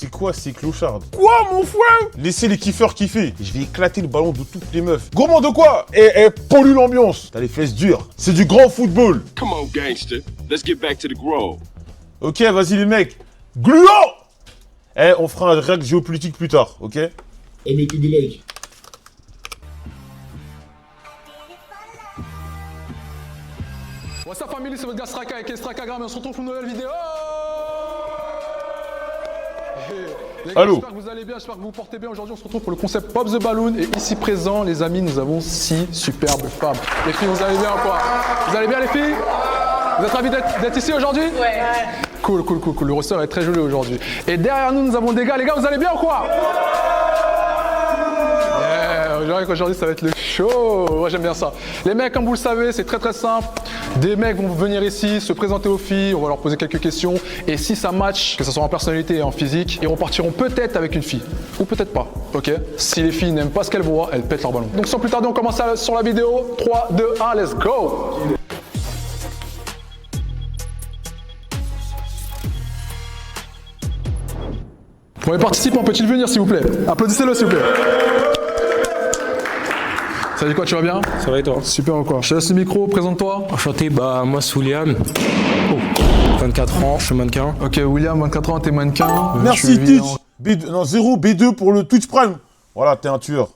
C'est quoi ces clochards? Quoi, mon frère? Laissez les kiffeurs kiffer. Je vais éclater le ballon de toutes les meufs. Gourmand de quoi? Et pollue l'ambiance. T'as les fesses dures. C'est du grand football. Come on, gangster. Let's get back to the grove. Ok, vas-y les mecs. Gluant. On fera un règle géopolitique plus tard, ok? Et mettez des likes. What's up family, c'est votre gars Straka avec Strakagram et on se retrouve pour une nouvelle vidéo. Les gars, allô. j'espère que vous allez bien, j'espère que vous vous portez bien. Aujourd'hui on se retrouve pour le concept Pop the Balloon et ici présent les amis nous avons 6 superbes femmes. Les filles vous allez bien ou quoi? Vous allez bien les filles? Vous êtes ravis d'être ici aujourd'hui? Ouais. Cool. Le roster est très joli aujourd'hui. Et derrière nous, nous avons des gars. Les gars, vous allez bien ou quoi? Yeah, aujourd'hui, ça va être le show. Moi, j'aime bien ça. Les mecs, comme vous le savez, c'est très simple. Des mecs vont venir ici, se présenter aux filles. On va leur poser quelques questions. Et si ça match, que ce soit en personnalité et en physique, ils repartiront peut-être avec une fille. Ou peut-être pas. Ok? Si les filles n'aiment pas ce qu'elles voient, elles pètent leur ballon. Donc, sans plus tarder, on commence sur la vidéo. 3, 2, 1, let's go! Premier participant, peut-il venir s'il vous plaît? Applaudissez-le s'il vous plaît. Salut quoi, tu vas bien? Ça va et toi? Super ou quoi? Je te laisse le micro, présente-toi. Enchanté, moi c'est William. 24 ans, je suis mannequin. Ok, William, 24 ans, t'es mannequin. Merci Twitch. Non, 0, B2 pour le Twitch Prime. Voilà, t'es un tueur.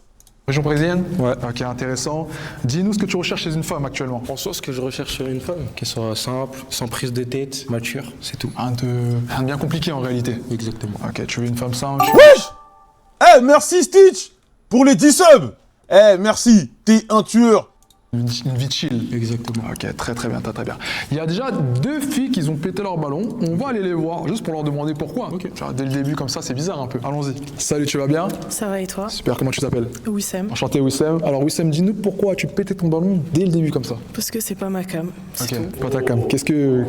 Région parisienne? Ouais. Ok, intéressant. Dis-nous ce que tu recherches chez une femme actuellement. En soi, ce que je recherche chez une femme, qu'elle soit simple, sans prise de tête, mature, c'est tout. Rien de bien compliqué en réalité. Exactement. Ok, tu veux une femme simple? Wesh! Merci Stitch pour les 10 subs. Merci, t'es un tueur. Une vie chill. Exactement. Ok, très bien, très bien. Il y a déjà 2 filles qui ont pété leur ballon. On va aller les voir juste pour leur demander pourquoi. Ok. Genre, dès le début comme ça, c'est bizarre un peu. Allons-y. Salut, tu vas bien? Ça va et toi? Super, comment tu t'appelles? Wissem. Enchanté Wissem. Alors Wissem, dis-nous pourquoi as-tu pété ton ballon dès le début comme ça? Parce que c'est pas ma cam. C'est Ok, tout. pas ta cam. Qu'est-ce que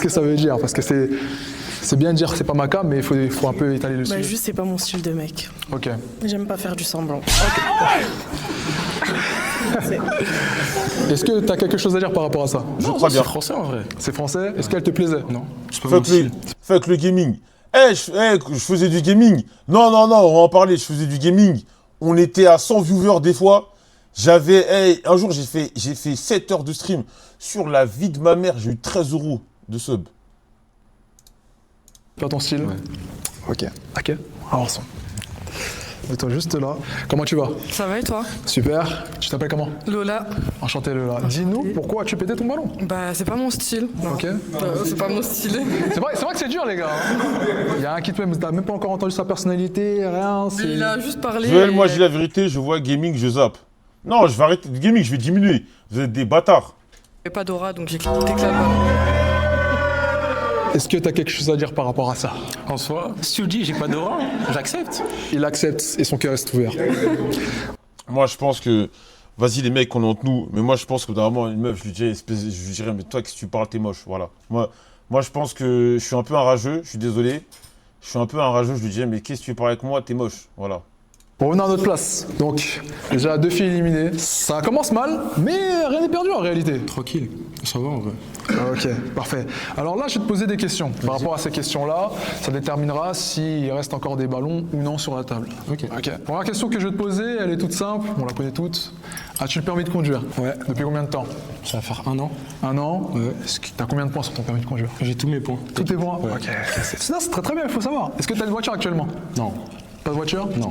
ça veut dire? Parce que c'est bien de dire que c'est pas ma cam, mais il faut un peu étaler le sujet. Juste c'est pas mon style de mec. Ok. J'aime pas faire du semblant. Est-ce que t'as quelque chose à dire par rapport à ça? Je crois bien. C'est français en vrai. C'est français? Est-ce qu'elle te plaisait? Non, c'est pas mon style. Fuck le gaming. Je faisais du gaming. Non, on va en parler. Je faisais du gaming. On était à 100 viewers des fois. Un jour, j'ai fait 7 heures de stream. Sur la vie de ma mère, j'ai eu 13 € de sub. Pas ton style? Ouais. Ok. Avançons. Mets-toi juste là. Comment tu vas? Ça va et toi? Super. Tu t'appelles comment? Lola. Enchanté Lola. Dis-nous pourquoi as-tu pété ton ballon? Bah c'est pas mon style. Non. Ok. C'est pas mon style. C'est vrai que c'est dur les gars. Il y a un qui te met, t'as même pas encore entendu sa personnalité, rien. Il a juste parlé. Joël, moi, j'ai la vérité. Je vois gaming, je zappe. Non, je vais arrêter le gaming. Je vais diminuer. Vous êtes des bâtards. Il pas d'aura donc j'ai déclaré le ballon. Est-ce que t'as quelque chose à dire par rapport à ça? En soi, si tu le dis, j'ai pas d'aura, j'accepte. Il accepte et son cœur reste ouvert. Moi, je pense que... Vas-y, les mecs, on est entre nous. Mais moi, je pense que vraiment, une meuf, je lui dirais, mais toi, qu'est-ce que tu parles, t'es moche. Voilà. Moi, je pense que je suis un peu un rageux. Je suis désolé. Je suis un peu un rageux. Je lui dirais, mais qu'est-ce que tu parles avec moi, t'es moche. Voilà. Pour revenir à notre place. Donc, déjà 2 filles éliminées. Ça commence mal, mais rien n'est perdu en réalité. Tranquille, ça va en vrai. Ok, parfait. Alors là, je vais te poser des questions. Par rapport à ces questions-là, ça déterminera s'il reste encore des ballons ou non sur la table. Ok. Première question que je vais te poser, elle est toute simple, on la connaît toutes. As-tu le permis de conduire? Ouais. Depuis combien de temps? Ça va faire 1 an. 1 an? Ouais. T'as combien de points sur ton permis de conduire? J'ai tous mes points. Tous tes points? Ouais. Ok. C'est très bien, il faut savoir. Est-ce que tu as une voiture actuellement? Non. Pas de voiture? Non.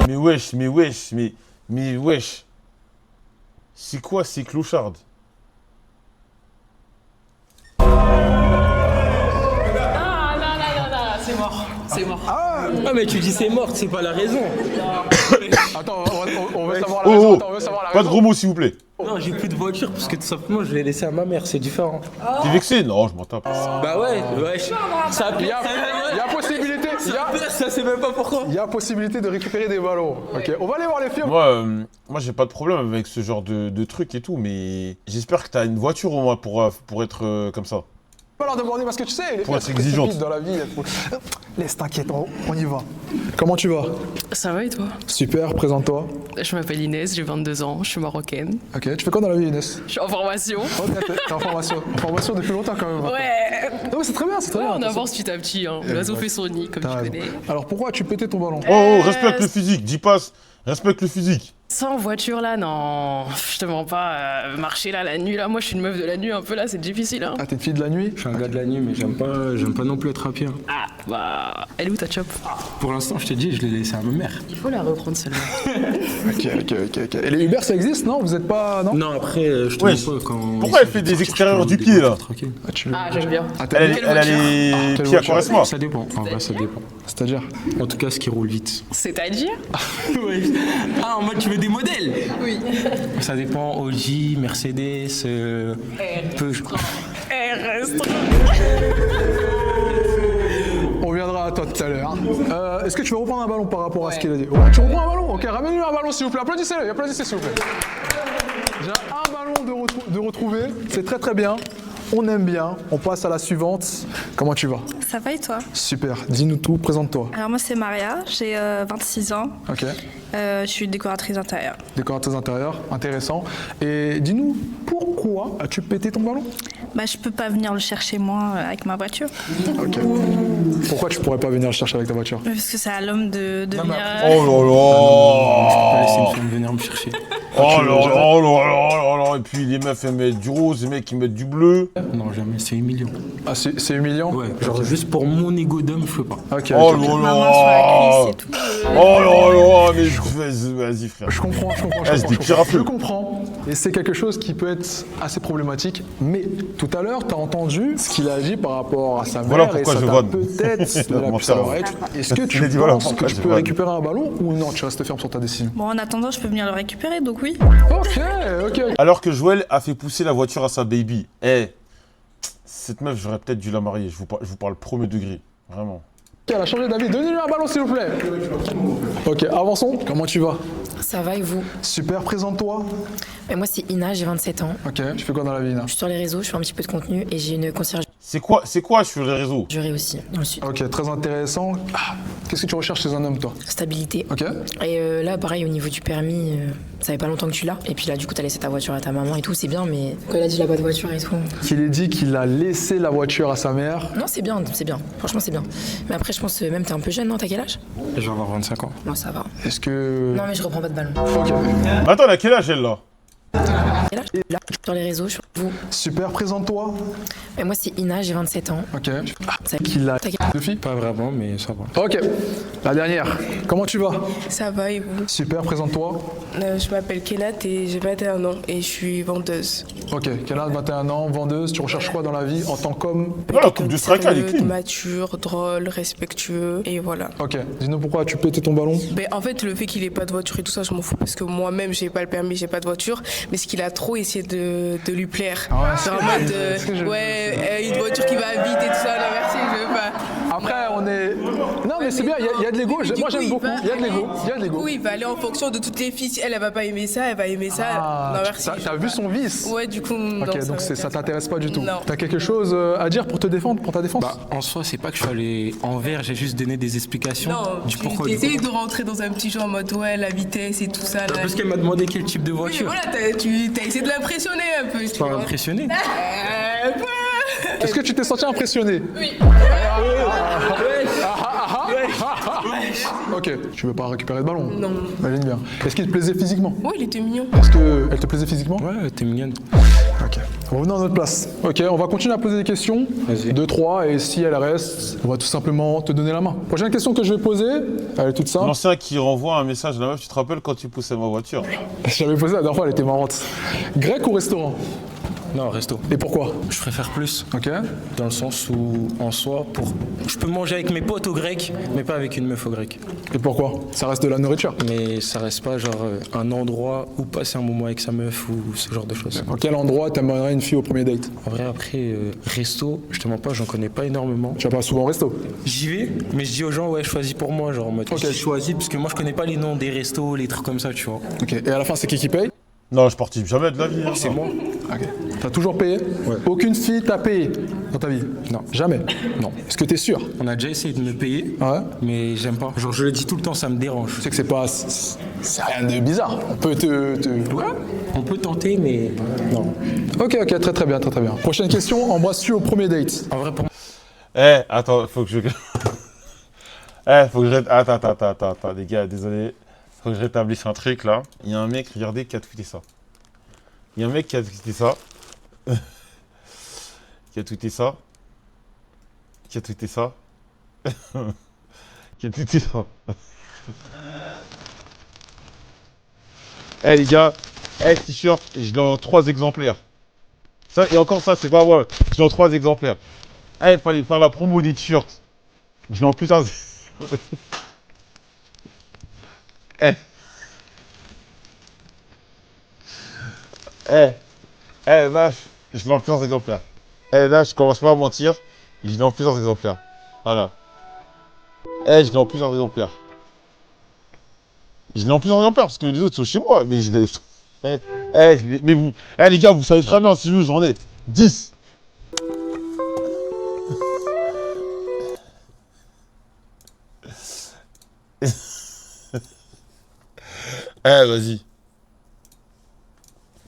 Mais wesh. C'est quoi ces clochards? C'est mort. Ah mais tu dis c'est mort, c'est pas la raison. Attends, on veut savoir la raison. Attends, on veut savoir la Pas de raison. gros mots, s'il vous plaît. Non, j'ai plus de voiture parce que tout simplement je l'ai laissé à ma mère, c'est différent. T'es vexé? Non, je m'en tape. Bah ouais. Ça Il y a possibilité. ça c'est même pas pourquoi. Il y a possibilité de récupérer des ballons. Ok, on va aller voir les filles. Moi, j'ai pas de problème avec ce genre de truc et tout, mais j'espère que t'as une voiture au moins pour être comme ça. Pas leur demander parce que tu sais, Pour les être exigeante. dans la vie. Laisse t'inquiète, on y va. Comment tu vas? Ça va et toi? Super, présente-toi. Je m'appelle Inès, j'ai 22 ans, je suis marocaine. Ok, tu fais quoi dans la vie, Inès? Je suis en formation. Ok, t'es en formation. En formation depuis longtemps quand même. Ouais. Non, mais c'est très bien, c'est très bien. On avance petit à petit, hein. L'oiseau fait son nid, comme T'as tu raison. connais. Alors pourquoi as-tu pété ton ballon? Oh, respecte le physique, dis pas, respecte le physique. Ça en voiture là, non. Je te mens pas. Marcher là la nuit là, moi je suis une meuf de la nuit un peu là, c'est difficile hein. Ah, t'es une fille de la nuit? Je suis un gars de la nuit, mais j'aime pas non plus être à pied. Hein. Ah bah. Elle est où ta chop? Pour l'instant, je te dis, je l'ai laissé à ma mère. Il faut la reprendre celle-là. Ok. Et les Uber, ça existe, non? Vous êtes pas. Non? Non, après, je te Ouais, mens pas quand. pourquoi elle fait des extérieurs du pied, là? Tranquille. Ah, tu Ah j'aime bien. Ah, Elle a les quelle pieds à voiture Quaresma. Ça dépend, en vrai, ça dépend. C'est-à-dire? En tout cas, ce qui roule vite. C'est-à-dire? Ouais. Ah, en mode, tu veux des modèles? Oui. Ça dépend, OG, Mercedes, Peugeot. RS. On reviendra à toi tout à l'heure. Est-ce que tu veux reprendre un ballon par rapport à ce qu'il a dit? Ouais, tu reprends un ballon? Ok, ramène-lui un ballon s'il vous plaît. Applaudissez-le, applaudissez s'il vous plaît. J'ai un ballon de retrouver. C'est très très bien. On aime bien. On passe à la suivante. Comment tu vas? Ça va et toi? Super. Dis-nous tout, présente-toi. Alors moi c'est Maria, j'ai 26 ans, Ok. je suis décoratrice intérieure. Décoratrice intérieure, intéressant. Et dis-nous, pourquoi as-tu pété ton ballon? Bah je peux pas venir le chercher moi avec ma voiture. Ok. Pourquoi tu pourrais pas venir le chercher avec ta voiture? Parce que c'est à l'homme de Non, venir... Oh là Je peux pas laisser là. une femme venir me chercher. Oh là là. Et puis les meufs elles mettent du rose, les mecs ils mettent du bleu. Non, jamais, c'est humiliant. Ah, c'est humiliant? Ouais, genre juste pour mon ego d'homme, je peux pas. Ok. Oh ok. là Ma main sur la cuisse là. et tout. Oh là là. Mais vas-y frère. Je comprends. Ah, c'est des Je pirafeux. comprends. Et c'est quelque chose qui peut être assez problématique. Mais tout à l'heure, tu as entendu ce qu'il a dit par rapport à sa mère. Voilà pourquoi et ça je t'a vanne. peut-être donné la Mon puce à cerveau. l'oreille. Est-ce que tu Il a dit voilà penses que pourquoi tu je peux vanne. récupérer un ballon ou non? Tu restes ferme sur ta décision. Bon en attendant je peux venir le récupérer donc oui. Ok. Alors que Joël a fait pousser la voiture à sa baby. Cette meuf j'aurais peut-être dû la marier. Je vous parle premier degré. Vraiment. Ok, elle a changé d'avis. Donnez-lui un ballon s'il vous plaît. Ok, avançons. Comment tu vas? Ça va et vous? Super, présente-toi. Moi c'est Ina, j'ai 27 ans. Ok, tu fais quoi dans la vie là? Je suis sur les réseaux, je fais un petit peu de contenu et j'ai une conciergerie C'est quoi sur les réseaux? aussi dans le sud. Ok, très intéressant. Ah, qu'est-ce que tu recherches chez un homme toi? Stabilité. Ok. Et là pareil au niveau du permis, ça fait pas longtemps que tu l'as. Et puis là du coup t'as laissé ta voiture à ta maman et tout, c'est bien mais quand il a dit la pas de voiture et tout. Qu'il ait dit qu'il a laissé la voiture à sa mère. Non c'est bien. Franchement c'est bien. Mais après je pense même t'es un peu jeune, non? T'as quel âge? Je vais avoir 25 ans. Non ça va. Est-ce que... Non mais je reprends pas de ballon. Ok. Mais attends, elle a quel âge elle là? Quel âge? Là, sur les réseaux, vous. Super, présente-toi. Moi c'est Ina, j'ai 27 ans. Ok. Ça- Qu'il a... T'as quel- Deux filles? Pas vraiment, mais ça va. Ok. La dernière. Comment tu vas? Ça va et vous? Super, présente-toi. Je m'appelle Kénat et j'ai 21 ans et je suis vendeuse. Ok. Quel âge? 21 ans, vendeuse. Tu recherches quoi dans la vie en tant qu'homme? Oh, la coupe de Straka elle est clean. Mature, drôle, respectueux et voilà. Ok. Dis-nous pourquoi as-tu pété ton ballon? Ben, en fait, le fait qu'il ait pas de voiture et tout ça, je m'en fous parce que moi-même, j'ai pas le permis, j'ai pas de voiture. Mais ce qu'il a trop essayé de lui plaire. Ah ouais, Genre en mode, une voiture qui va vite et tout ça, non merci, je veux pas. Après, on est... Non, mais c'est bien, il y a de l'ego. Moi, j'aime beaucoup. Il y a de l'ego. Il y a de l'ego. Oui, il va aller en fonction de toutes les filles. Si elle va pas aimer ça, elle va aimer ça. Ah, non merci. t'as vu son vice? Ouais, du coup, non, Ok, donc ça t'intéresse pas du tout. Non. T'as quelque chose à dire pour te défendre, pour ta défense? Bah, en soi, c'est pas que je suis allé envers, j'ai juste donné des explications Non, du pourquoi. tu essayes de rentrer dans un petit jeu en mode ouais, la vitesse et tout ça. Là. Parce qu'elle m'a demandé quel type de Oui, mais voiture. voilà, t'as essayé de l'impressionner un peu. Tu Pas vois. impressionné. Un peu. Est-ce que tu t'es senti impressionné? Oui. Ok, tu veux pas récupérer le ballon? Non. Imagine bien. Est-ce qu'il te plaisait physiquement? Ouais, il était mignon. Est-ce qu'elle te plaisait physiquement? Ouais, t'es mignonne. Ok. Revenons à notre place. Ok, on va continuer à poser des questions. Vas-y. 2, 3, et si elle reste, on va tout simplement te donner la main. Prochaine question que je vais poser, elle est toute simple. L'ancien qui renvoie un message à la meuf, tu te rappelles quand tu poussais ma voiture? J'avais posé la dernière fois, elle était marrante. Grec ou restaurant? Non, resto. Et pourquoi? Je préfère plus. Ok. Dans le sens où, en soi, je peux manger avec mes potes au grec, mais pas avec une meuf au grec. Et pourquoi? Ça reste de la nourriture. Mais ça reste pas genre un endroit où passer un moment avec sa meuf ou ce genre de choses. Dans quel endroit t'aimerais une fille au premier date? En vrai, après, resto, je te mens pas, j'en connais pas énormément. Tu vas pas souvent au resto? J'y vais, mais je dis aux gens, ouais, choisis pour moi, genre en mode, Ok. choisis, parce que moi je connais pas les noms des restos, les trucs comme ça, tu vois. Ok. Et à la fin, c'est qui paye? Non, je participe jamais de la vie. hein. C'est moi. Ok. T'as toujours payé? Aucune fille t'a payé dans ta vie? Non. Jamais? Non. Est-ce que t'es sûr? On a déjà essayé de me payer, Ouais. mais j'aime pas. Genre, je le dis tout le temps, ça me dérange. Je sais que c'est pas... C'est rien de bizarre. On peut te... Ouais, on peut tenter, mais non. Ok, très très bien, très très bien. Prochaine question, embrasse-tu au premier date? En vrai, pour moi, Attends, faut que je... faut que je... Attends, les gars, désolé. Faut que je rétablisse un truc, là. Il y a un mec, regardez, qui a tweeté ça. Il y a un mec qui a tweeté ça. Qui a tweeté ça. Qui a tweeté ça. Qui a tweeté ça. Les gars, t-shirt, je l'ai en 3 exemplaires. Ça, et encore ça, c'est pas moi. Je l'ai en 3 exemplaires. Il fallait faire la promo des t-shirts. Je l'ai en plus un. Vache, je l'ai en plusieurs exemplaires. Là, je commence pas à mentir. Je l'ai en plusieurs exemplaires. Voilà. Je l'ai en plusieurs exemplaires. Je l'ai en plusieurs exemplaires parce que les autres sont chez moi. Mais je l'ai. Mais vous. Les gars, vous savez très bien si j'en ai 10. Vas-y.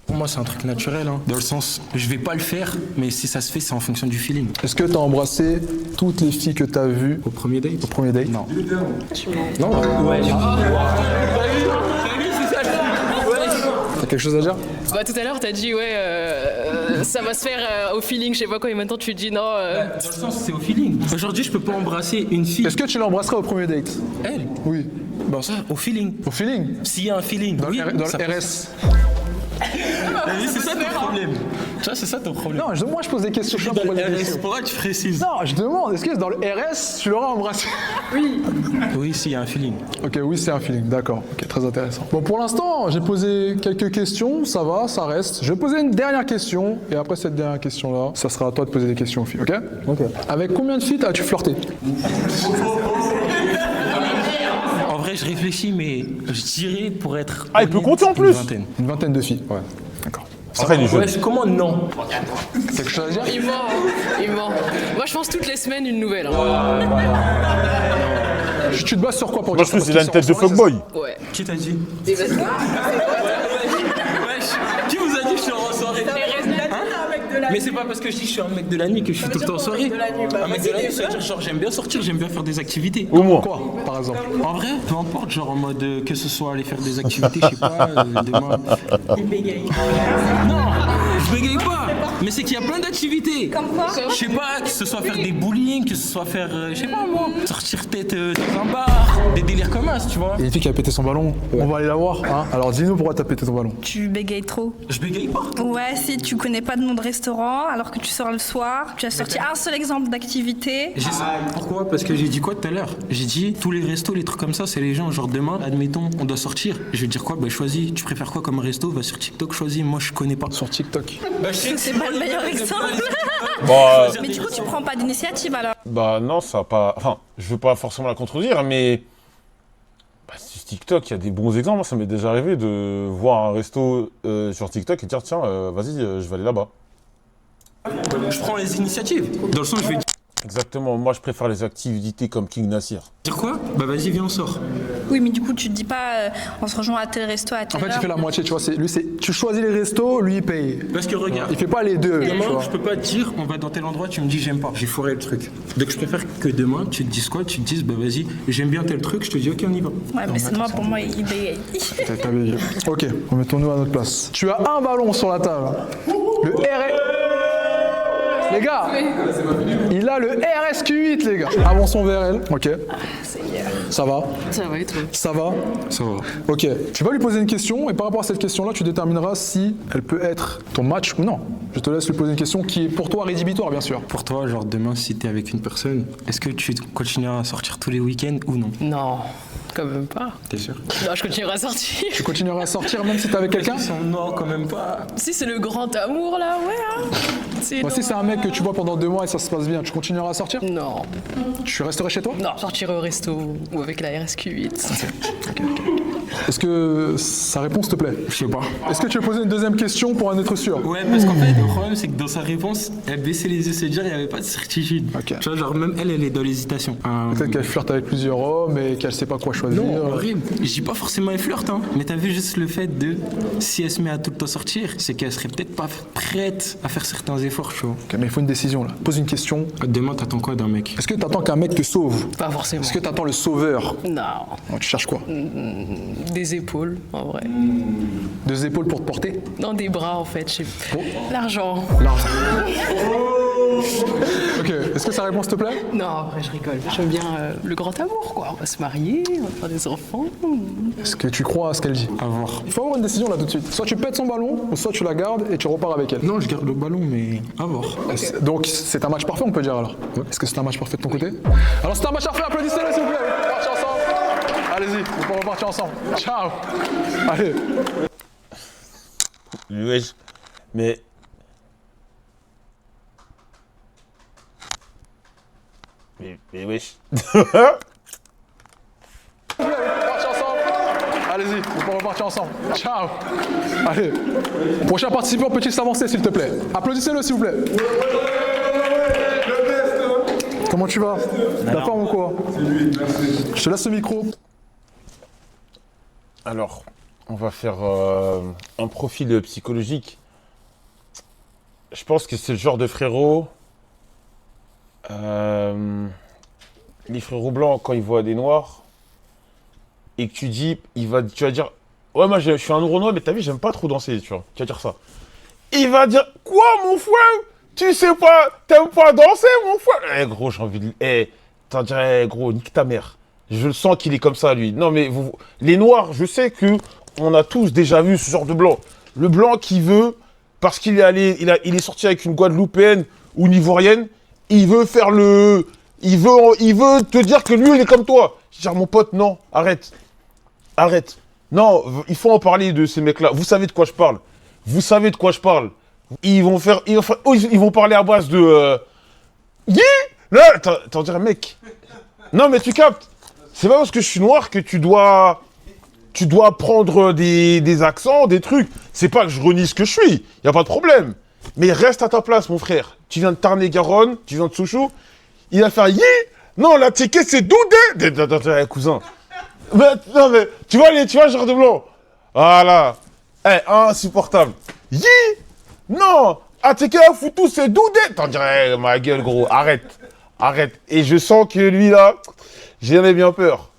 pour moi, c'est un truc naturel. Hein. Dans le sens, je vais pas le faire, mais si ça se fait, c'est en fonction du feeling. Est-ce que t'as embrassé toutes les filles que t'as vues Au premier date au premier date? Non. Non? Ouais, T'as quelque chose à dire? Bah tout à l'heure t'as dit ça va se faire au feeling, je sais pas quoi, et maintenant tu dis non. Dans le sens, c'est au feeling. Aujourd'hui, je peux pas embrasser une fille. Est-ce que tu l'embrasserais au premier date? Elle? Oui. Bon, ça, au feeling. Au feeling? S'il y a un feeling, Dans oui. le, dans ça le peut- RS? C'est ça ton problème. Tu vois, c'est ça ton problème. Non, moi je pose des questions. Je suis là pour Dans poser le des RS, questions. pourquoi tu précises? Non, je demande, est-ce que dans le RS, tu l'auras embrassé? Oui, s'il y a un feeling. Ok, oui, c'est un feeling, d'accord. Ok, très intéressant. Bon, pour l'instant, j'ai posé quelques questions, ça va, ça reste. Je vais poser une dernière question, et après cette dernière question-là, ça sera à toi de poser des questions aux filles, ok? Ok. Avec combien de filles as-tu flirté? En vrai, je réfléchis, mais je dirais pour être. Ah, il peut honnête, compter en plus. Une vingtaine. Une vingtaine de filles. Ouais. D'accord. Après, il est jeune. Ouais, comment non? Quelque chose à dire? Il ment, il ment. Moi je pense toutes les semaines une nouvelle. Tu te bases sur quoi pour Moi, dire je trouve ça? qu'il a une tête de fuckboy. Ouais. Qui t'a dit? Et parce que- Qui vous a dit que je suis en soirée? Mais c'est pas parce que je dis que je suis un mec de la nuit que je suis tout le temps en soirée. Un mec de la nuit, ça veut dire genre j'aime bien sortir, j'aime bien faire des activités. Au moins. Quoi, par exemple? En vrai, peu importe, genre en mode que ce soit aller faire des activités, je sais pas, demain. Non, je bégaye pas, mais c'est qu'il y a plein d'activités. Comme quoi? Je sais pas, que ce soit faire des bowling, que ce soit faire, je sais pas moi, sortir peut-être dans un bar, des délires comme ça, tu vois. Il y a une fille qui a pété son ballon, on va aller la voir. Hein. Alors dis-nous pourquoi t'as pété ton ballon. Tu bégayes trop. Je bégaye pas. Ouais, si tu connais pas de nom de restaurant, alors que tu sors le soir, tu as sorti un seul exemple d'activité. Pourquoi? Parce que j'ai dit quoi tout à l'heure? J'ai dit tous les restos, les trucs comme ça, c'est les gens, genre demain, admettons, on doit sortir. Je vais dire quoi? Bah choisis, tu préfères quoi comme resto? Va sur TikTok, choisis, moi je connais pas. Sur TikTok. Bah je sais que C'est pas le meilleur exemple. Bah, Mais du coup, tu prends pas d'initiative alors. bah non, ça va pas... Enfin, je veux pas forcément la contredire, mais... Bah, sur TikTok, il y a des bons exemples. Moi, ça m'est déjà arrivé de voir un resto sur TikTok et dire, tiens, vas-y, je vais aller là-bas. Je prends les initiatives. Dans le sens, je vais Exactement. Moi, je préfère les activités comme King Nassir. dire quoi? Bah vas-y, viens, on sort. Oui, mais du coup, tu te dis pas on se rejoint à tel resto à En telle fait, il heure. fait la moitié, tu vois. Tu choisis les restos, lui il paye. Parce que regarde, Il fait pas les deux, tu demain, vois. je peux pas te dire, on va dans tel endroit, tu me dis j'aime pas. J'ai foiré le truc. Donc je préfère que demain, tu te dises quoi? Tu te dises, bah vas-y, j'aime bien tel truc, je te dis ok, on y va. Ouais, mais c'est moi, pour moi, il bégaye. T'as bégaye. Ok, remettons-nous à notre place. Tu as un ballon sur la table. Le RS... Les gars, il a le RSQ8, les gars. Avançons vers elle. Ok. Ça va? Ça va être. Ça va? Ça va. Ok. Tu vas lui poser une question et par rapport à cette question-là, tu détermineras si elle peut être ton match ou non. Je te laisse lui poser une question qui est pour toi rédhibitoire, bien sûr. Pour toi, genre demain, si t'es avec une personne, est-ce que tu continueras à sortir tous les week-ends ou non? Non, quand même pas. T'es sûr? Non, je continuerai à sortir. Tu continueras à sortir même si t'es avec quelqu'un? Non, quand même pas. Si c'est le grand amour là, ouais. Hein. C'est Bon, si c'est un mec que tu vois pendant 2 mois et ça se passe bien, tu continueras à sortir? Non. Tu resterais chez toi? Non, sortir au resto ou avec la RSQ8. Est-ce que sa réponse te plaît? Je sais pas. Est-ce que tu veux poser une deuxième question pour en être sûr? Ouais, parce qu'en fait, le problème, c'est que dans sa réponse, elle baissait les yeux, se dire, il n'y avait pas de certitude. Ok. Tu vois, genre, même elle est dans l'hésitation. Peut-être qu'elle flirte avec plusieurs hommes et qu'elle sait pas quoi choisir. Non, horrible. Je dis pas forcément elle flirte, hein. Mais t'as vu juste le fait de, si elle se met à tout le temps sortir, c'est qu'elle serait peut-être pas prête à faire certains efforts, tu vois. Ok, mais il faut une décision là. Pose une question. Demain, t'attends quoi d'un mec? Est-ce que t'attends qu'un mec te sauve? Pas forcément. Est-ce que t'attends le sauveur? Non. Non, tu cherches quoi? Des épaules, en vrai. 2 épaules pour te porter? Non, des bras, en fait. Je sais pas. L'argent. L'argent. Ok, est-ce que sa réponse te plaît? Non, en vrai, je rigole. J'aime bien le grand amour, quoi. On va se marier, on va faire des enfants. Est-ce que tu crois à ce qu'elle dit? À voir. Il faut avoir une décision là tout de suite. Soit tu pètes son ballon, ou soit tu la gardes et tu repars avec elle. Non, je garde le ballon, mais à voir. Donc c'est un match parfait, on peut dire alors. Est-ce que c'est un match parfait de ton côté? Alors c'est un match parfait, applaudissez-le s'il vous plaît. On peut repartir ensemble. Allez-y, on peut repartir ensemble. Ciao. Allez. Wesh. Mais. Mais wesh. On peut repartir ensemble. Allez-y, on peut repartir ensemble. Ciao. Allez. Prochain participant, peut-il s'avancer s'il te plaît? Applaudissez-le s'il vous plaît. Comment tu vas? La forme ou quoi? Je te laisse le micro. Alors, on va faire un profil psychologique. Je pense que c'est le genre de frérot. Les frérots blancs, quand ils voient des noirs, et que tu dis, tu vas dire, ouais, moi je suis un noir, mais t'as vu, j'aime pas trop danser, tu vois. Tu vas dire ça. Il va dire, quoi, mon frère? Tu sais pas, t'aimes pas danser, mon frère? Eh, gros, j'ai envie de. Eh, t'en dirais, gros, nique ta mère. Je le sens qu'il est comme ça, lui. Non, mais les noirs, je sais que on a tous déjà vu ce genre de blanc. Le blanc qui veut, parce qu'il est allé, il est sorti avec une Guadeloupéenne ou une Ivoirienne, il veut faire le. Il veut te dire que lui, il est comme toi. Je dis, mon pote, non, arrête. Arrête. Non, il faut en parler de ces mecs-là. Vous savez de quoi je parle. Vous savez de quoi je parle. Ils vont parler à base de. Là, t'en dirais, mec. Non, mais tu captes. C'est pas parce que je suis noir que tu dois prendre des accents, des trucs. C'est pas que je renie ce que je suis. Y a pas de problème. Mais reste à ta place, mon frère. Tu viens de Tarn-et-Garonne, tu viens de Sochaux. Il a fait non, la ticket, c'est Doudé. Cousin. Mais, non, mais, tu vois, le genre de blanc. Voilà. Insupportable. Non, ATK Foutou, c'est Doudé. T'en dirais, ma gueule, gros. Arrête. Et je sens que lui, là, j'en ai bien peur.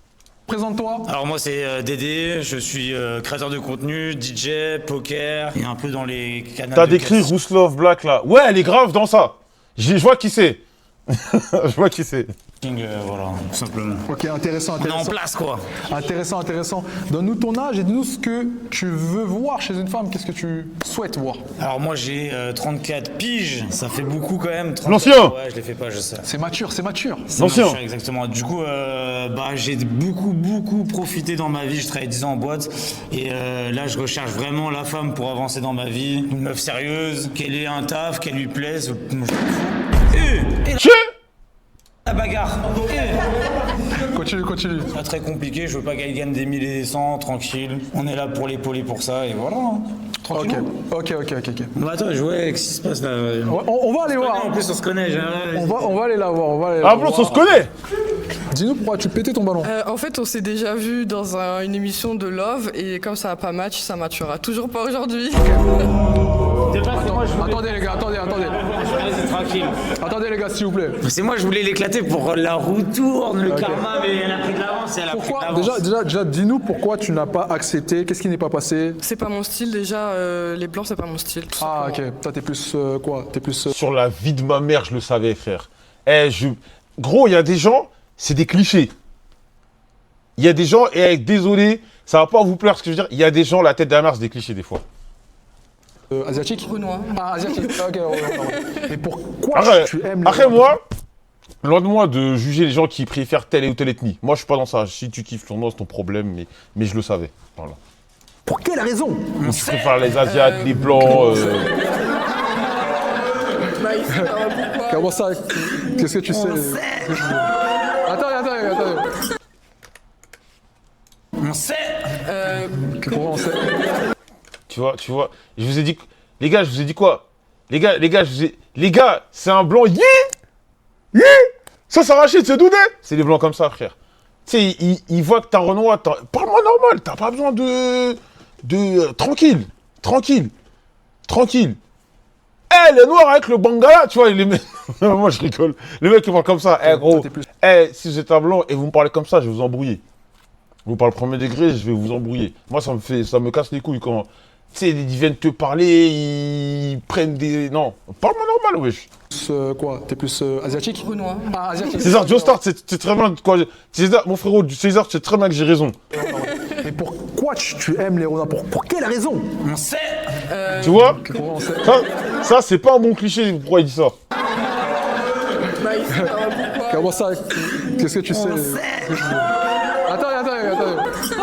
Présente-toi. Alors moi c'est Dédé, je suis créateur de contenu, DJ, poker, et un peu dans les canaux. T'as décrit Rousselov Black là. Ouais, elle est grave dans ça. Je vois qui c'est. Je vois qui c'est. Voilà, tout simplement. Ok, intéressant. On est en place quoi. Intéressant. Donne-nous ton âge et dis-nous ce que tu veux voir chez une femme. Qu'est-ce que tu souhaites voir? Alors moi j'ai 34 piges, ça fait beaucoup quand même. 34, l'ancien. Ouais, je les fais pas, je sais. C'est mature. L'ancien. Exactement. Du coup, j'ai beaucoup profité dans ma vie. Je travaille 10 ans en boîte et là je recherche vraiment la femme pour avancer dans ma vie. Une meuf sérieuse, qu'elle ait un taf, qu'elle lui plaise. La bagarre. Continue. Pas très compliqué, je veux pas qu'elle gagne des 1000 et des 100, tranquille. On est là pour l'épauler pour ça et voilà. Tranquille. Ok. Bah attends, je vois qu'est-ce qui se passe là. On va aller voir. En plus on se connaît. On va aller la voir. Ah, bon, on se connaît. Dis-nous pourquoi tu pétais ton ballon. En fait, on s'est déjà vu dans une émission de Love et comme ça n'a pas match, ça matchera toujours pas aujourd'hui. Attendez les gars. Vas-y, tranquille. Attendez les gars, s'il vous plaît. C'est moi, je voulais l'éclater pour la roue tourne, le karma, mais elle a pris de l'avance et elle a pris de l'avance. Déjà, dis-nous pourquoi tu n'as pas accepté. Qu'est-ce qui n'est pas passé? C'est pas mon style déjà, les blancs c'est pas mon style. Ah ok, toi t'es plus quoi? T'es plus... Sur la vie de ma mère, je le savais, frère. Gros, il y a des gens, c'est des clichés. Il y a des gens, désolé, ça va pas vous plaire ce que je veux dire, il y a des gens, la tête de la mère, c'est des clichés des fois. Asiatique? Renoir. Ah, asiatique, ok. Mais pourquoi tu aimes les... Après moi, loin de moi de juger les gens qui préfèrent telle ou telle ethnie. Moi, je suis pas dans ça. Si tu kiffes ton nom, c'est ton problème, mais je le savais. Voilà. Pour quelle raison? Je préfère les Asiates, les Blancs. Comment ça? Qu'est-ce que tu sais? Attends. On sait. Comment on sait? Tu vois, je vous ai dit... Les gars, je vous ai dit quoi? Les gars, les gars, c'est un blanc. Ça Rachid, c'est Doudé. C'est des blancs comme ça, frère. Tu sais, ils voient que t'es un Renoir. Parle-moi normal, t'as pas besoin de... Tranquille. Eh, les noirs avec le bangala, tu vois, les mecs... Moi, je rigole. Les mecs qui parlent comme ça. Eh, gros, si vous êtes un blanc et vous me parlez comme ça, je vais vous embrouiller. Vous parlez premier degré, je vais vous embrouiller. Moi, ça me casse les couilles quand... Tu sais, ils viennent te parler, ils prennent des... Non, parle-moi normal, wesh. Quoi? T'es plus asiatique? Renoir. Ah, asiatique. César Joestar, c'est très bien quoi. César, mon frérot, César, c'est très bien que j'ai raison. Mais pourquoi tu aimes les Renois? Pour quelle raison? On sait. Tu vois? Comment on sait? Ça c'est pas un bon cliché, pourquoi il dit ça? Comment ça? Qu'est-ce que tu sais? Attends.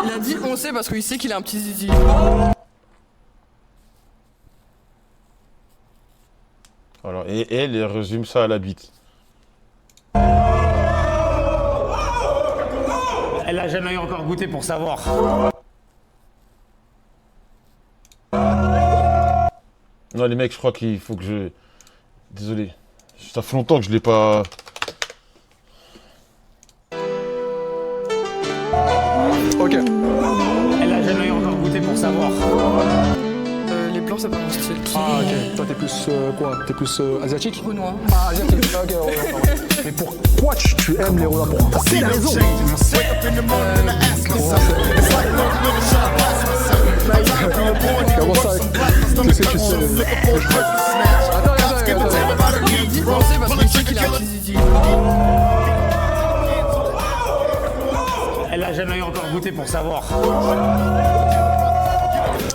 Il a dit on sait parce qu'il sait qu'il a un petit zizi. Alors, et elle résume ça à la bite. Elle a jamais encore goûté pour savoir. Non, les mecs, je crois qu'il faut que je... Désolé. Ça fait longtemps que je l'ai pas... Ok. Elle a jamais encore goûté pour savoir. Les blancs, c'est pas mon style. Ah, ok. Toi, t'es plus quoi? T'es plus asiatique? Renoir. Ah, asiatique. Ok, ouais. Mais pourquoi tu aimes les Renois? Pour quelle raison? On sait. Comment ça? Qu'est-ce que tu sais? Attends. Il a dit on sait parce qu'il sait qu'il a un petit zizi. Elle a jamais encore goûté pour savoir.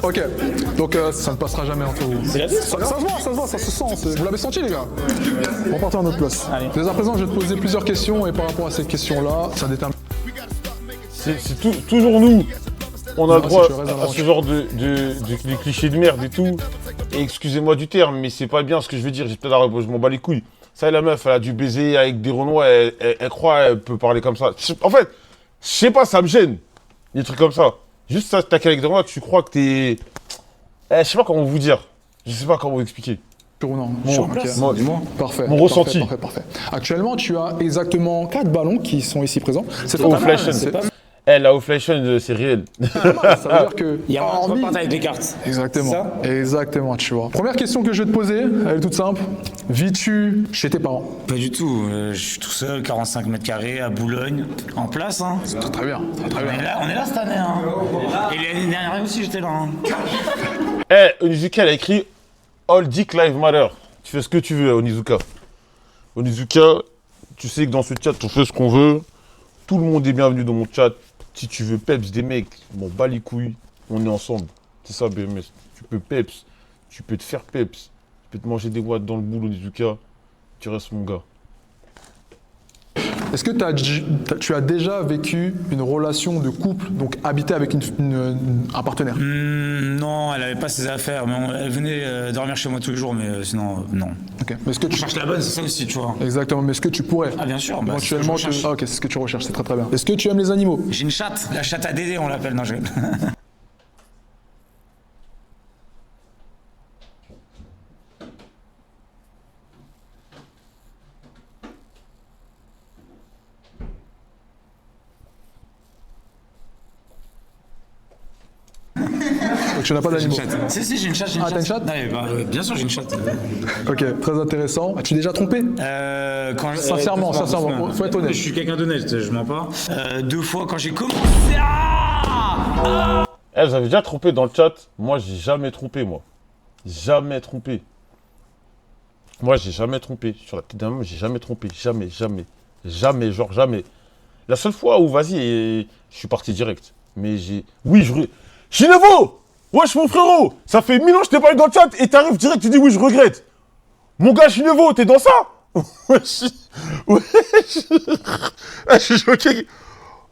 Ok, donc ça ne passera jamais entre vous. Ça se voit, ça se sent. Vous l'avez senti, les gars? On part à notre place. Dès à présent, je vais te poser plusieurs questions et par rapport à ces questions-là, ça détermine. C'est toujours nous. On a le droit si tu restes dans la à ce genre de clichés de merde et tout. Et excusez-moi du terme, mais c'est pas bien ce que je veux dire. Je m'en bats les couilles. Ça, la meuf, elle a dû baiser avec des Renois. Elle croit qu'elle peut parler comme ça. En fait, je sais pas, ça me gêne. Des trucs comme ça. Juste ça, t'as avec des Renois, tu crois que t'es... je sais pas comment vous dire. Je sais pas comment vous expliquer. Non, Parfait. Mon ressenti. Parfait. Actuellement, tu as exactement 4 ballons qui sont ici présents. C'est Au pas mal, Flashen. c'est pas mal. La Oflation, c'est réel. Ça veut dire que... Il y a un repartent avec des cartes. Exactement, tu vois. Première question que je vais te poser, elle est toute simple. Vis-tu chez tes parents? Pas du tout. Je suis tout seul, 45 mètres carrés, à Boulogne, en place. Hein. Très bien. On est là cette année. Hein. Et l'année dernière aussi, j'étais là. Hein. Onizuka, elle a écrit All Dick Live Matter. Tu fais ce que tu veux, Onizuka. Onizuka, tu sais que dans ce chat, on fait ce qu'on veut. Tout le monde est bienvenu dans mon chat. Si tu veux peps des mecs, bon, bas les couilles, on est ensemble. C'est ça, BMS. Tu peux peps, tu peux te faire peps, tu peux te manger des watts dans le boulot, Onizuka. Tu restes mon gars. Est-ce que tu as déjà vécu une relation de couple, donc habité avec un partenaire? Non, elle avait pas ses affaires, mais elle venait dormir chez moi tous les jours, mais sinon, non. Ok. Mais est-ce que tu cherches la bonne, c'est ça aussi, tu vois. Exactement, mais est-ce que tu pourrais? Ah, bien sûr. Bah, éventuellement, ok, c'est ce que tu recherches, c'est très très bien. Est-ce que tu aimes les animaux? J'ai une chatte, la chatte à Dédé, on l'appelle, non, Donc tu n'as pas d'animaux? Si, j'ai une chatte. Ah, t'as une chatte? Bien sûr, j'ai une chatte. Ok, très intéressant. As-tu déjà trompé? Sincèrement, faut être honnête. Je suis quelqu'un d'honnête, je mens pas. 2 fois quand j'ai commencé Vous avez déjà trompé dans le chat? Moi, j'ai jamais trompé, moi. Jamais trompé. Moi, j'ai jamais trompé. Sur la tête d'un homme, j'ai jamais trompé. Jamais. Genre jamais. La seule fois où, vas-y, je suis parti direct. Mais j'ai... Oui, Chinevo! Wesh, mon frérot! Ça fait 1000 ans que je t'ai pas eu dans le chat et t'arrives direct, tu dis oui, je regrette. Mon gars, Chinevo, t'es dans ça? Wesh. Je suis choqué.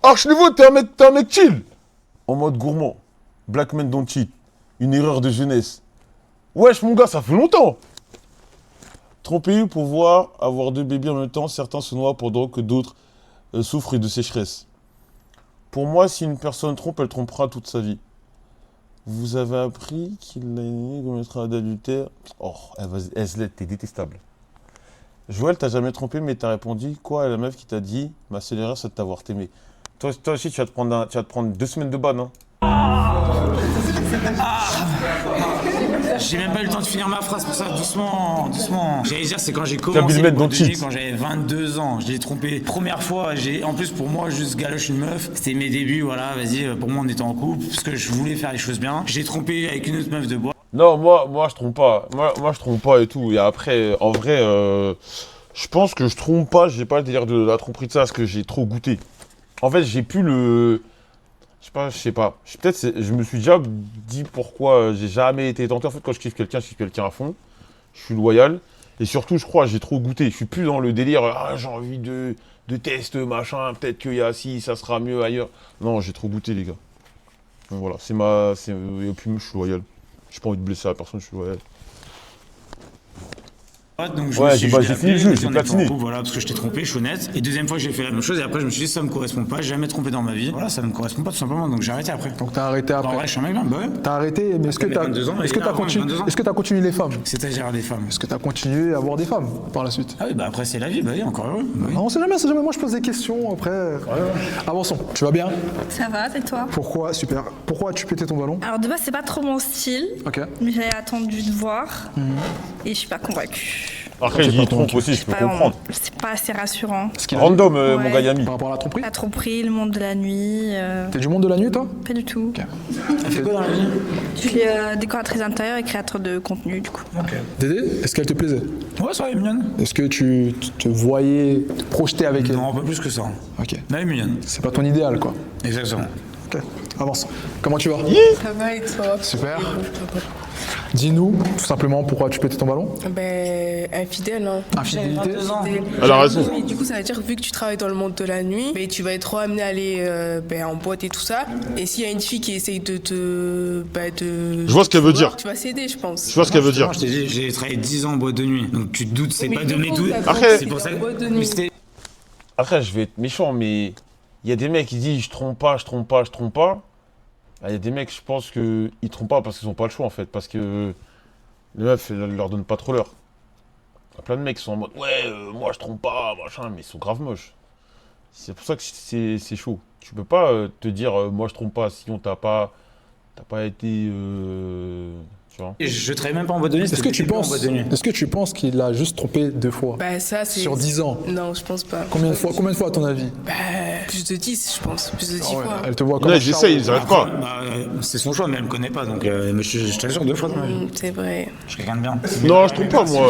Alors, Chinevo, t'es un mec chill. En mode gourmand. Black men don't cheat. Une erreur de jeunesse. Wesh, mon gars, ça fait longtemps. Tromper pour voir avoir 2 bébés en même temps, certains se noient pendant que d'autres souffrent de sécheresse. Pour moi, si une personne trompe, elle trompera toute sa vie. Vous avez appris qu'il a commettra d'adultère. Oh, elle t'es détestable. Joël, t'as jamais trompé, mais t'as répondu quoi à la meuf qui t'a dit ma seule erreur, c'est de t'avoir aimé. Toi aussi, tu vas te prendre 2 semaines de ban, hein. J'ai même pas eu le temps de finir ma phrase pour ça, doucement. J'allais dire, c'est quand j'ai commencé le boîte de nuit, quand j'avais 22 ans. Je l'ai trompé. Première fois, en plus pour moi, juste galoche une meuf. C'était mes débuts, voilà, vas-y, pour moi on était en couple, parce que je voulais faire les choses bien. J'ai trompé avec une autre meuf de bois. Non, moi je trompe pas. Moi je trompe pas et tout. Et après, en vrai, je pense que je trompe pas. J'ai pas le délire de la tromperie de ça, parce que j'ai trop goûté. En fait, j'ai plus le... Je sais pas. Je me suis déjà dit pourquoi j'ai jamais été tenté. En fait, quand je kiffe quelqu'un à fond. Je suis loyal. Et surtout, je crois, j'ai trop goûté. Je suis plus dans le délire, j'ai envie de test, machin, peut-être qu'il y a si, ça sera mieux ailleurs. Non, j'ai trop goûté, les gars. Donc voilà, et puis je suis loyal. J'ai pas envie de blesser la personne, je suis loyal. Donc ouais, j'ai fini le jeu, j'ai platiné. Voilà, parce que je t'ai trompé, je suis honnête. Et deuxième fois, j'ai fait la même chose. Et après, je me suis dit, ça me correspond pas. J'ai jamais trompé dans ma vie. Voilà, ça me correspond pas tout simplement. Donc j'ai arrêté après. Donc t'as arrêté après. En vrai, je suis un mec bien. Bah ouais. T'as arrêté, mais est-ce que t'as continué les femmes? C'est-à-dire les femmes. Est-ce que t'as continué à avoir des femmes par la suite? Ah oui, bah après, c'est la vie. Bah oui, encore heureux. Bah oui. Non, on sait jamais. Moi, je pose des questions après. Ouais. Avançons. Tu vas bien? Ça va, et toi? Pourquoi? Super. Pourquoi as-tu pété ton ballon? Alors de base, c'est pas trop mon style. Ok. Mais j'avais attendu de voir. Et je suis pas convaincue. Après, j'y trompe aussi, je peux comprendre. C'est pas assez rassurant. Random, mon gars Yami. Par rapport à la tromperie? La tromperie, le monde de la nuit. T'es du monde de la nuit, toi? Pas du tout. Ok. Elle fait quoi dans la vie? Je suis décoratrice intérieure et créatrice de contenu, du coup. Ok. Dédé, est-ce qu'elle te plaisait? Ouais, ça va, elle est mignonne. Est-ce que tu te voyais te projeter avec elle? Non, pas plus que ça. Ok. Mais elle est mignonne. C'est pas ton idéal, quoi. Exactement. Ok, avance. Comment tu vas? Ça va et toi? Super. Dis-nous, tout simplement, pourquoi tu pétais ton ballon? Ben, infidèle, hein. Infidélité? Elle a raison. Mais du coup, ça veut dire, vu que tu travailles dans le monde de la nuit, ben, tu vas être trop amené à aller en boîte et tout ça. Et s'il y a une fille qui essaye de te... Je vois ce qu'elle veut dire. Tu vas céder, je pense. Je vois ce qu'elle veut dire. Je t'ai dit, j'ai travaillé 10 ans en boîte de nuit. Donc tu te doutes, c'est pas de mes doutes. Après, c'est pour ça que... Après, je vais être méchant, mais il y a des mecs qui disent je trompe pas. Il y a des mecs, je pense qu'ils trompent pas parce qu'ils n'ont pas le choix en fait, parce que les meufs, elles leur donnent pas trop l'heure. Il y a plein de mecs qui sont en mode ouais, moi je trompe pas, machin, mais ils sont grave moches. C'est pour ça que c'est chaud. Tu peux pas te dire moi je trompe pas, sinon t'as pas été. Tu vois. Je travaille même pas en boîte de nuit. Est-ce que tu penses qu'il a juste trompé 2 fois? Bah, ça, c'est... Sur 10 ans? Non, je pense pas. Combien de fois à ton avis? Bah, plus de 10, je pense. Plus de 10 fois. Elle te voit comme Ouais, j'essaye, ils arrêtent pas. C'est son choix, mais elle me connaît pas, donc mais je t'assure 2 fois dans ma vie. C'est vrai. Je suis quelqu'un de bien. Non, je trompe pas, moi.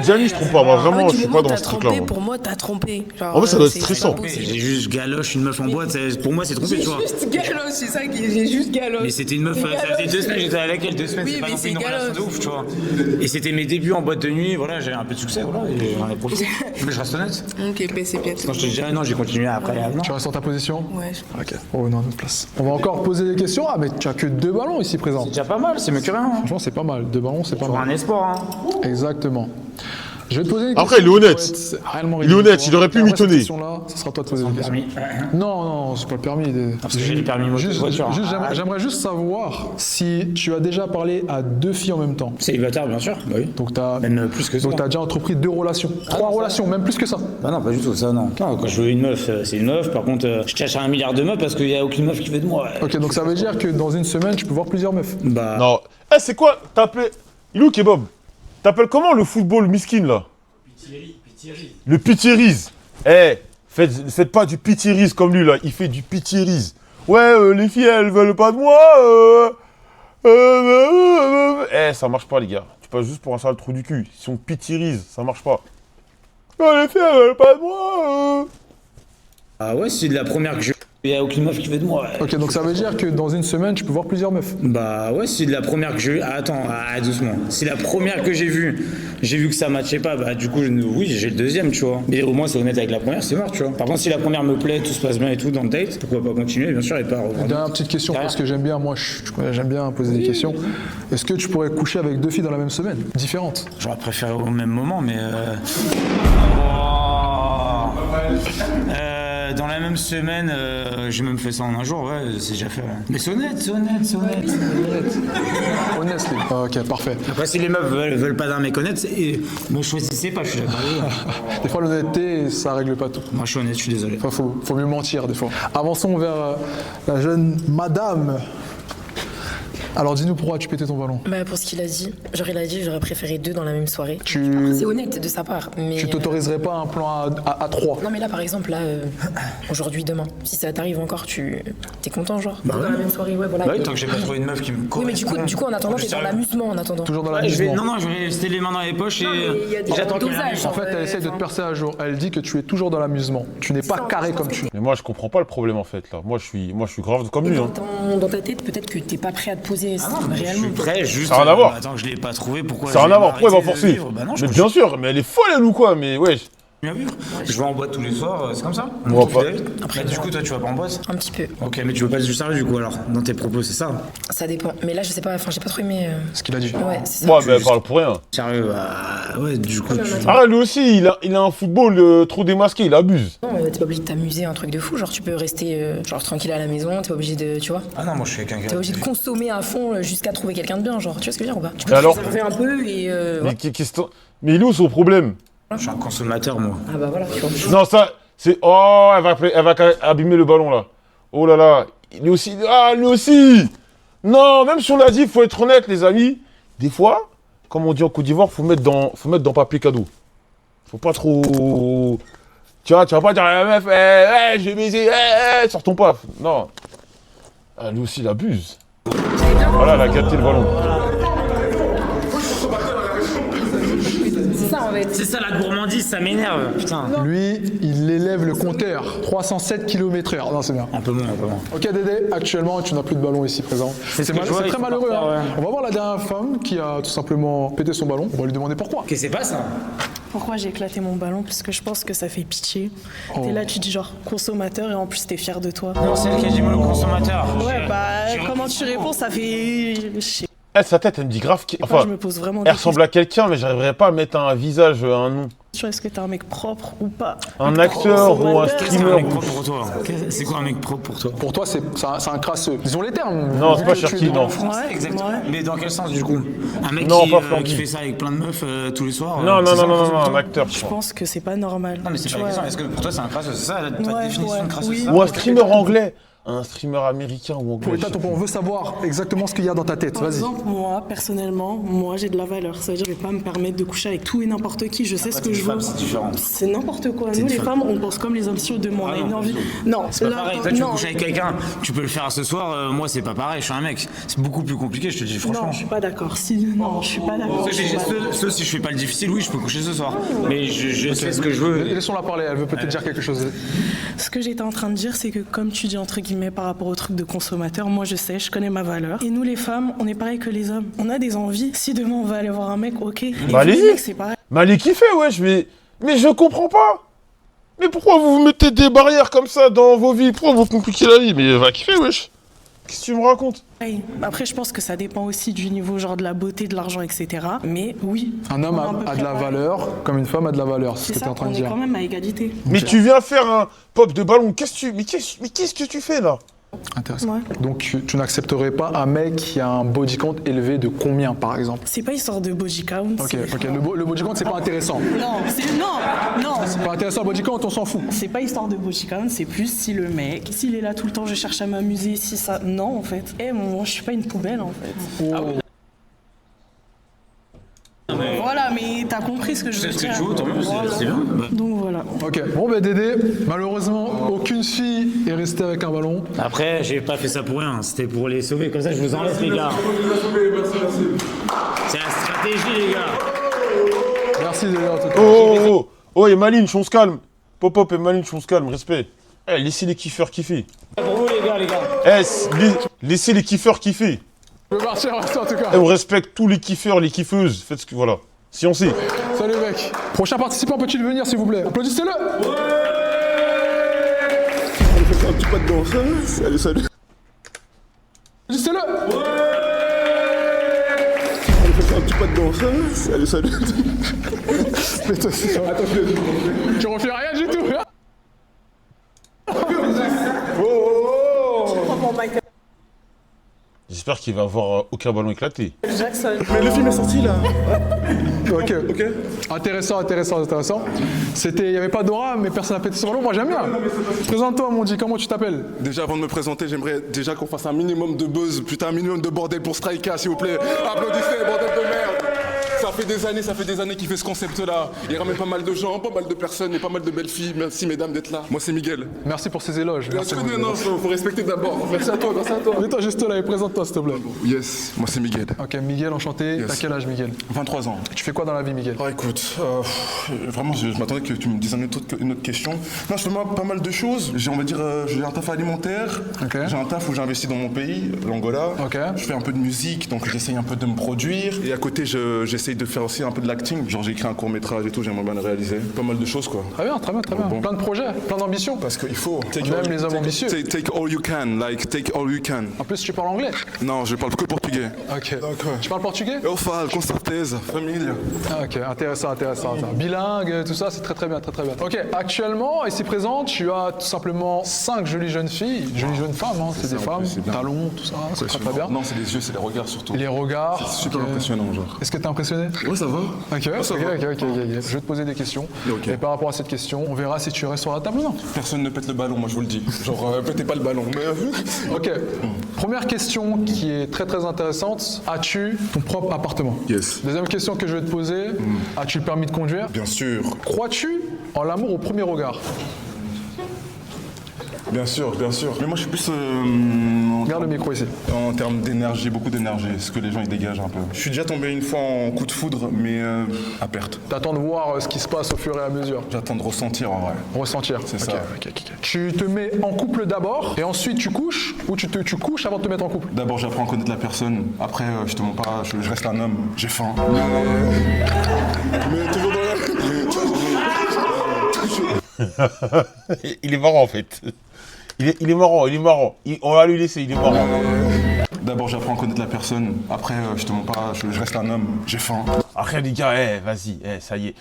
Gianni, je trompe pas. Moi, vraiment, je suis pas dans ce truc-là. Pour moi, t'as trompé. En fait, ça doit être stressant. J'ai juste galoche une meuf en boîte. Pour moi, c'est trompé, tu vois. J'ai juste galoche, c'est ça qui j'ai juste galoche. Mais c'était une meuf, ça faisait 2 semaines, j'étais avec elle 2 semaines, c'est pas non plus une relation de ouf, tu vois. Et c'était mes débuts en boîte de nuit, voilà, j'avais un peu de succès, voilà, et j'en ai profité. Mais je reste honnête. Ok, ben c'est bien. Quand je te dirais non, j'ai continué après. Non. Tu restes en ta position? Ouais. Ok. Oh non, notre place. On va encore poser des questions. Ah, mais tu as que 2 ballons ici présents. C'est déjà pas mal, c'est mieux que rien. Franchement, c'est pas mal. 2 ballons, c'est pas Pour mal. un espoir, hein. Exactement. Je vais te poser une Après, question. il est honnête. Il est honnête, il aurait pu mitonner. Là, ça sera toi de poser une question. Permis. Non, c'est pas le permis. Parce que j'ai le permis moto de voiture. J'aimerais juste savoir si tu as déjà parlé à 2 filles en même temps. Célibataire, bien sûr. Bah oui. Donc t'as même plus que ça. Donc t'as déjà entrepris 2 relations, 3 relations, même plus que ça. Bah non, pas du tout, ça non. Non, quand je veux une meuf, c'est une meuf. Par contre, je cherche un milliard de meufs parce qu'il y a aucune meuf qui veut de moi. Ok, donc ça veut dire que dans une semaine, tu peux voir plusieurs meufs. Bah. Non. Eh, c'est quoi? T'appelles. Il est où Kebab? T'appelles comment le football miskin là? Le pitiérise. Eh, faites pas du pitiérise comme lui là, il fait du pitiérise. Ouais, les filles elles veulent pas de moi. Eh, ça marche pas les gars. Tu passes juste pour un sale trou du cul. Si on pitiérise, ça marche pas. Les filles elles veulent pas de moi. Ah ouais, c'est de la première que je. Il n'y a aucune meuf qui veut de moi. Ok, donc ça veut dire que dans une semaine, tu peux voir plusieurs meufs. Bah ouais, si la première que j'ai vue... attends, doucement. Si la première que j'ai vue que ça matchait pas, bah du coup, oui, j'ai le deuxième, tu vois. Mais au moins, c'est honnête avec la première, c'est mort, tu vois. Par contre, si la première me plaît, tout se passe bien et tout dans le date, pourquoi pas continuer, bien sûr, et pas reprendre. Dernière petite question, parce que j'aime bien, moi, j'aime bien poser des questions. Est-ce que tu pourrais coucher avec 2 filles dans la même semaine, différentes? J'aurais préféré au même moment, mais... dans la même semaine, j'ai même fait ça en un jour, ouais, c'est déjà fait. Ouais. Mais c'est honnête. Honestly. Ok, parfait. Après, si les meufs veulent pas d'un mec honnête, me choisissez pas, je suis d'accord. Des fois, l'honnêteté, ça règle pas tout. Moi, je suis honnête, je suis désolé. Enfin, faut mieux mentir, des fois. Avançons vers la jeune madame. Alors dis-nous pourquoi tu pétais ton ballon. Bah pour ce qu'il a dit, il a dit j'aurais préféré 2 dans la même soirée. C'est honnête de sa part. Mais tu t'autoriserais pas un plan à 3? Non mais là par exemple, aujourd'hui, demain, si ça t'arrive encore, t'es content genre bah dans la même soirée, ouais voilà. Bah oui, tant que j'ai pas trouvé une meuf qui me correspond. Oui mais du coup en attendant t'es dans l'amusement en attendant. Toujours dans l'amusement. Non, je vais rester les mains dans les poches et j'attends que En fait elle essaie de te percer à jour. Elle dit que tu es toujours dans l'amusement. Tu n'es pas carré comme tu. Mais moi je comprends pas le problème en fait là. Moi je suis grave comme lui. Dans ta tête peut-être que t'es pas prêt à te poser réellement. Prêt, juste. Ça n'a rien à voir. Attends que je l'ai pas trouvé, pourquoi? Ça n'a rien à voir. Pourquoi elle va forcer? Bah non, mais bien sûr, mais elle est folle elle ou quoi? Mais ouais. Je vais en boîte tous les soirs, c'est comme ça? Moi pas. Après, du coup, toi, tu vas pas en boîte? Un petit peu. Ok, mais tu veux pas être du sérieux du coup alors? Dans tes propos, c'est ça? Ça dépend. Mais là, je sais pas, enfin, j'ai pas trop aimé. Ce qu'il a dit. Ouais, c'est ça. Ouais, mais elle parle pour rien. Sérieux, bah. Ouais, du coup. Ah, lui aussi, il a un football trop démasqué, il abuse. Non, t'es pas obligé de t'amuser un truc de fou. Genre, tu peux rester genre tranquille à la maison, t'es pas obligé de. Tu vois? Ah non, moi je suis quelqu'un. T'es obligé de consommer à fond jusqu'à trouver quelqu'un de bien, genre. Tu vois ce que je veux dire ou pas? Tu peux te réserver un peu et. Mais il est où son problème? Je suis un consommateur, moi. Ah bah voilà, tu vois. Non, ça, c'est. Oh, elle va abîmer le ballon là. Oh là là. Lui aussi. Ah, lui aussi. Non, même si on l'a dit, il faut être honnête, les amis. Des fois, comme on dit en Côte d'Ivoire, faut mettre dans papier cadeau. Faut pas trop. Tu vas pas dire à la meuf, j'ai baisé, sors ton paf. Non. Ah, lui aussi, il abuse. Voilà, elle a gâté le ballon. C'est ça la gourmandise, ça m'énerve, putain. Lui, il élève le compteur. 307 km/h. Non, c'est bien. Un peu moins. Ok, Dédé, actuellement, tu n'as plus de ballon ici présent. C'est très malheureux. Hein. On va voir la dernière femme qui a tout simplement pété son ballon. On va lui demander pourquoi. Qu'est-ce qui se passe? Pourquoi j'ai éclaté mon ballon? Parce que je pense que ça fait pitié. T'es là, tu dis genre consommateur et en plus t'es fier de toi. Non, c'est elle qui a dit le consommateur. Ouais, bah comment tu réponds? Ça fait. Sa tête, elle me dit grave. Enfin, je me pose vraiment elle ressemble à quelqu'un, mais j'arriverais pas à mettre un visage, un nom. Est-ce que t'es un mec propre ou pas? Un acteur ou un streamer. Un mec propre pour toi. C'est quoi un mec propre pour toi? Pour toi, c'est un crasseux. Disons les termes. Non, c'est pas Cherki, non. Ouais, exactement. Ouais. Mais dans quel sens du coup? Un mec qui fait ça avec plein de meufs tous les soirs? Non, un acteur. Je pense que c'est pas normal. Non, mais c'est pas la question. Est-ce que pour toi c'est un crasseux? C'est ça ta définition de crasseux? Ou un streamer anglais. Un streamer américain ou anglais. On veut savoir exactement ce qu'il y a dans ta tête. Par exemple, moi, personnellement, j'ai de la valeur. Ça veut dire que je vais pas me permettre de coucher avec tout et n'importe qui. Je sais ce que je veux. C'est n'importe quoi. Nous, les femmes, on pense comme les hommes. Si demain on a une envie. Non, c'est pas pareil. Toi, tu veux coucher avec quelqu'un, tu peux le faire ce soir. Moi, c'est pas pareil. Je suis un mec. C'est beaucoup plus compliqué, je te dis franchement. Non, je suis pas d'accord. Non, je suis pas d'accord. Sauf si je fais pas le difficile, oui, je peux coucher ce soir. Mais je sais ce que je veux. Laissons-la parler. Elle veut peut-être dire quelque chose. Ce que j'étais en train de dire, c'est que comme tu dis entre guillemets par rapport au truc de consommateur, moi je sais, je connais ma valeur. Et nous les femmes, on est pareil que les hommes. On a des envies. Si demain on va aller voir un mec, ok. Bah allez-y. C'est pareil. Mais allez kiffer, wesh. Mais je comprends pas. Mais pourquoi vous mettez des barrières comme ça dans vos vies? Pourquoi vous compliquez la vie? Mais va kiffer, wesh. Qu'est-ce que tu me racontes? Après, je pense que ça dépend aussi du niveau genre de la beauté, de l'argent, etc. Mais oui. Un homme a de la valeur comme une femme a de la valeur. C'est ce que tu es en train de dire. On est quand même à égalité. Mais tu viens faire un pop de ballon. Qu'est-ce que tu fais là? Intéressant. Ouais. Donc tu n'accepterais pas un mec qui a un body count élevé de combien par exemple? C'est pas histoire de body count. Ok. Le body count c'est pas intéressant. Non. C'est pas intéressant le body count, on s'en fout. C'est pas histoire de body count, c'est plus si le mec, s'il est là tout le temps, je cherche à m'amuser, si ça. Non en fait. Moi je suis pas une poubelle en fait. Ah ouais. Voilà, mais t'as compris ce que je veux dire. C'est ce que tu veux, tant mieux, c'est bien. Donc voilà. Ok, bon bah Dédé, malheureusement, aucune fille est restée avec un ballon. Après, j'ai pas fait ça pour rien, c'était pour les sauver, comme ça je vous enlève les gars. C'est la stratégie les gars. Merci Dédé en tout cas. Oh, et Maline, on se calme. Pop et Maline, on se calme, respect. Laissez les kiffeurs kiffer. Pour vous, les gars. Laissez les kiffeurs kiffer. Je vais partir en tout cas. Et on respecte tous les kiffeurs, les kiffeuses. Faites ce que. Voilà. Si on sait. Salut mec. Prochain participant, peut-il venir s'il vous plaît? Applaudissez-le. Un petit pas de danse. Salut. Applaudissez-le. Un petit pas de danse. Salut. Mais toi aussi, attends, tu refais rien du tout. J'espère qu'il va avoir aucun ballon éclaté. Jackson. Mais le film est sorti là. Ok. Intéressant. Il n'y avait pas d'aura, mais personne n'a pété son ballon. Moi, j'aime bien. Présente-toi, mon dit. Comment tu t'appelles? Déjà, avant de me présenter, j'aimerais déjà qu'on fasse un minimum de buzz, putain, un minimum de bordel pour Strika, s'il vous plaît. Applaudissez, bordel de merde. Ça fait des années qu'il fait ce concept-là. Il ramène pas mal de gens, pas mal de personnes et pas mal de belles filles. Merci, mesdames, d'être là. Moi, c'est Miguel. Merci pour ces éloges. Non, faut respecter d'abord. Merci à toi. Mets-toi juste là et présente-toi, s'il te plaît. Yes, moi, c'est Miguel. Ok, Miguel, enchanté. Yes. T'as quel âge, Miguel? 23 ans. Tu fais quoi dans la vie, Miguel? Ah, écoute, vraiment, je m'attendais que tu me dises une autre question. Non, je fais pas mal de choses. J'ai un taf alimentaire. Okay. J'ai un taf où j'investis dans mon pays, l'Angola. Okay. Je fais un peu de musique, donc j'essaye un peu de me produire. Et à côté, j'essaye de faire aussi un peu de l'acting. Genre, j'ai écrit un court-métrage et tout, j'aimerais bien le réaliser. Pas mal de choses, quoi. Très bien. Bon. Plein de projets, plein d'ambitions. Parce qu'il faut. Même les hommes ambitieux. Take all you can, take all you can. En plus, tu parles anglais? Non, je parle que portugais. Ok. Donc, ouais. Tu parles portugais? Eu falo, com certeza, família. Ah, ok, intéressant. Bilingue, tout ça, c'est très bien. Ok, actuellement, ici présent, tu as tout simplement 5 jolies jeunes filles, jolies jeunes femmes, hein, c'est des femmes, talons, tout ça, c'est très bien. Non, c'est les yeux, c'est les regards surtout. Les regards. C'est super impressionnant, genre. Est-ce que t'es impressionné? Ouais, ça va. Ok. Je vais te poser des questions. Ok. Et par rapport à cette question, on verra si tu restes sur la table ou non. Personne ne pète le ballon, moi je vous le dis. Genre, pétez pas le ballon, mais... Ok. Première question qui est très intéressante. As-tu ton propre appartement? Yes. Deuxième question que je vais te poser. As-tu le permis de conduire? Bien sûr. Crois-tu en l'amour au premier regard? Bien sûr. Mais moi je suis plus... Regarde le micro ici. En termes d'énergie, beaucoup d'énergie, ce que les gens ils dégagent un peu. Je suis déjà tombé une fois en coup de foudre, mais à perte. T'attends de voir ce qui se passe au fur et à mesure. J'attends de ressentir en vrai. Ressentir. C'est ça. Ok. Tu te mets en couple d'abord et ensuite tu couches ou tu couches avant de te mettre en couple? D'abord j'apprends à connaître la personne, après je te mens pas, je reste un homme, j'ai faim. Mais toujours dans la... Il est marrant en fait. Il est marrant. On va lui laisser, il est marrant. D'abord j'apprends à connaître la personne, après je te mens pas, je reste un homme, j'ai faim. Après les gars, vas-y, ça y est.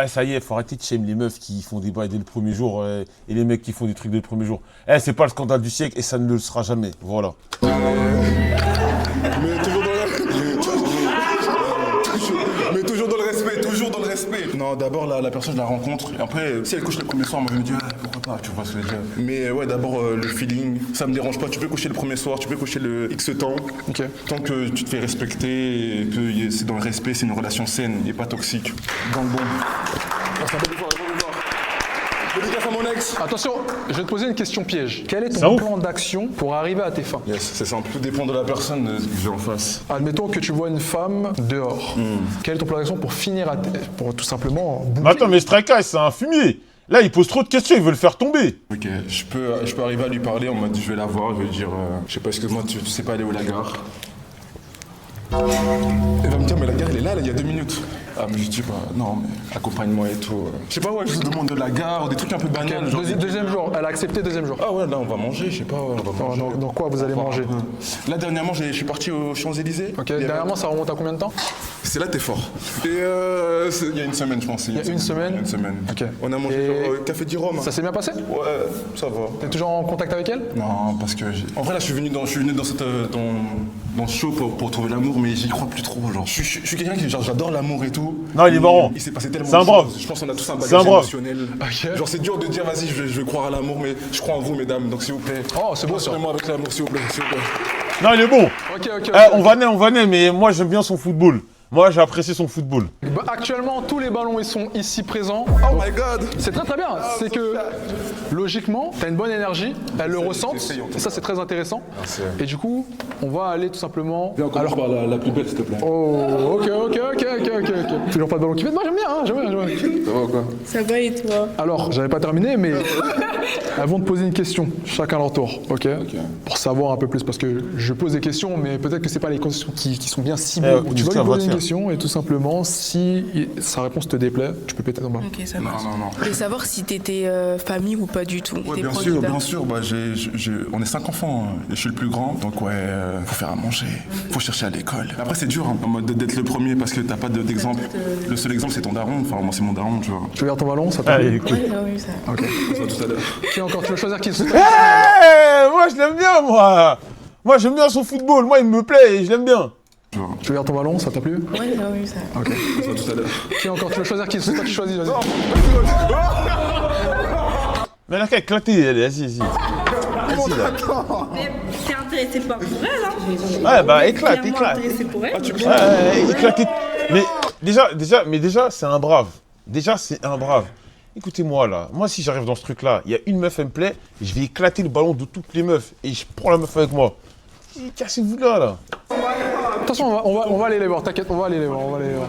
Ça y est, faut arrêter de shame les meufs qui font des bails dès le premier jour et les mecs qui font des trucs dès le premier jour. C'est pas le scandale du siècle et ça ne le sera jamais, voilà. Mais toujours dans la... Mais toujours dans le respect. Non, d'abord la personne je la rencontre, et après si elle couche le premier soir, moi je me dis pourquoi pas, tu vois ce que je veux dire. Mais ouais, d'abord le feeling, ça me dérange pas, tu peux coucher le premier soir, tu peux coucher le X temps. Ok. Tant que tu te fais respecter et que c'est dans le respect, c'est une relation saine et pas toxique. Dans le bon. Dédicace à mon ex. Attention, je vais te poser une question piège. Quel est ton plan d'action pour arriver à tes fins? Yes, c'est simple. Tout dépend de la personne que j'ai en face. Admettons que tu vois une femme dehors. Quel est ton plan d'action pour pour tout simplement boucler? Mais attends, mais Strika, c'est un fumier. Là, il pose trop de questions, il veut le faire tomber. Ok, je peux arriver à lui parler en mode je vais la voir, je vais lui dire je sais pas, excuse-moi, tu sais pas aller où la gare. Elle va me dire mais la gare elle est là il y a 2 minutes. Ah mais je dis bah non mais accompagne-moi et tout. Je sais pas, ouais, je vous demande de la gare, des trucs un peu banals. Okay. Deuxième jour, elle a accepté deuxième jour. Ah ouais, là on va manger, je sais pas, on va manger. Dans quoi vous allez manger? Là dernièrement je suis parti aux Champs-Élysées. Ok, dernièrement ça remonte à combien de temps? C'est là t'es fort. Et il y a une semaine je pense. Il y a une semaine? Une semaine. Ok. On a mangé au Café du Rhum. Ça s'est bien passé? Ouais, ça va. T'es toujours en contact avec elle? Non, parce que en vrai là je suis venu dans ce show pour trouver l'amour, mais j'y crois plus trop. Genre, je suis quelqu'un qui genre j'adore l'amour et tout. Non, il est marrant. Il s'est passé tellement de choses. Je pense qu'on a tous un bagage émotionnel. Okay. Genre c'est dur de dire vas-y je vais croire à l'amour, mais je crois en vous mesdames, donc s'il vous plaît. Oh c'est beau ça. Moi avec l'amour s'il vous plaît. Non il est bon. Ok. On va naître, mais moi j'aime bien son football. Moi, j'ai apprécié son football. Bah, actuellement, tous les ballons ils sont ici présents. Oh my god. C'est très très bien. C'est que logiquement, tu as une bonne énergie, elles le ressentent. Et ça, c'est très intéressant. Et du coup, on va aller tout simplement. Viens, on commence par la plus belle, s'il te plaît. Oh, ok. Toujours pas de ballon qui fait. Moi, j'aime bien, hein, j'aime bien. Ça va ou quoi? Ça va et toi? Alors, j'avais pas terminé, mais elles vont te poser une question, chacun leur tour, ok? Pour savoir un peu plus, parce que je pose des questions, mais peut-être que c'est pas les questions qui sont bien ciblées. Tu vas lui poser une question et tout simplement, si sa réponse te déplaît, tu peux péter ton ballon. Ok, ça marche. Non. Je voulais savoir si t'étais famille ou pas du tout. Ouais, bien sûr. Bah, on est 5 enfants hein, et je suis le plus grand. Donc ouais, faut faire à manger, faut chercher à l'école. Après c'est dur hein, en mode d'être le premier parce que t'as pas d'exemple. Le seul exemple c'est ton daron. Enfin moi c'est mon daron, tu vois. Tu regardes ton ballon, ça te Allez, écoute. Oui, ça. Ok. On se voit tout à l'heure. Qui encore? Tu veux choisir qui? Moi, je l'aime bien, moi. Moi, j'aime bien son football. Moi, il me plaît et je l'aime bien. Tu regardes ton ballon, ça t'a plu? Oui, ça. Ok. On se voit tout à l'heure. Qui encore? Tu veux choisir qui? C'est toi qui choisis, vas-y. Mais elle a qu'à éclater, elle est assise ici. Mais t'es intéressé par pour elle, hein? Ouais, bah éclate. Intéressé pour elle. Éclater. Mais déjà, c'est un brave. Écoutez-moi là, moi si j'arrive dans ce truc là, il y a une meuf, elle me plaît, je vais éclater le ballon de toutes les meufs et je prends la meuf avec moi. Cassez-vous là. De toute façon, on va aller les voir, t'inquiète, on va aller les voir.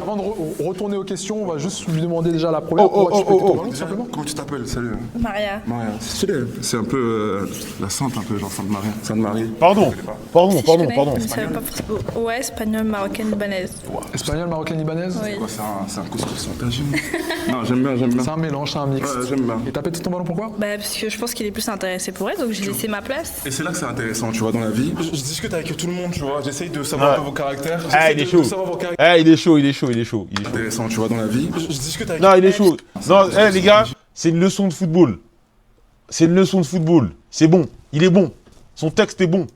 Avant de retourner aux questions, on va juste lui demander déjà la première. Comment tu t'appelles? Salut. Maria. C'est stylé. C'est un peu la sainte, un peu genre Sainte Marie. Sainte Marie. Pardon. Je savais pas forcément. Ouais, espagnole, marocaine, libanaise. Espagnole, marocaine, libanaise? Oui. C'est un couscous en tagine. Non, j'aime bien. C'est un mélange, c'est un mix. Ouais, j'aime bien. Et t'as pété ton ballon pourquoi? Bah, parce que je pense qu'il est plus intéressé pour elle, donc j'ai laissé ma place. Et c'est là que c'est intéressant, tu vois, dans la vie. Je discute avec tout le monde, tu vois. J'essaye de savoir un peu vos caractères. Il est chaud. Il est chaud. Intéressant, tu vois, dans la vie. Je discute avec. Non, il est chaud. Non, les gars, c'est une leçon de football. C'est bon. Il est bon. Son texte est bon.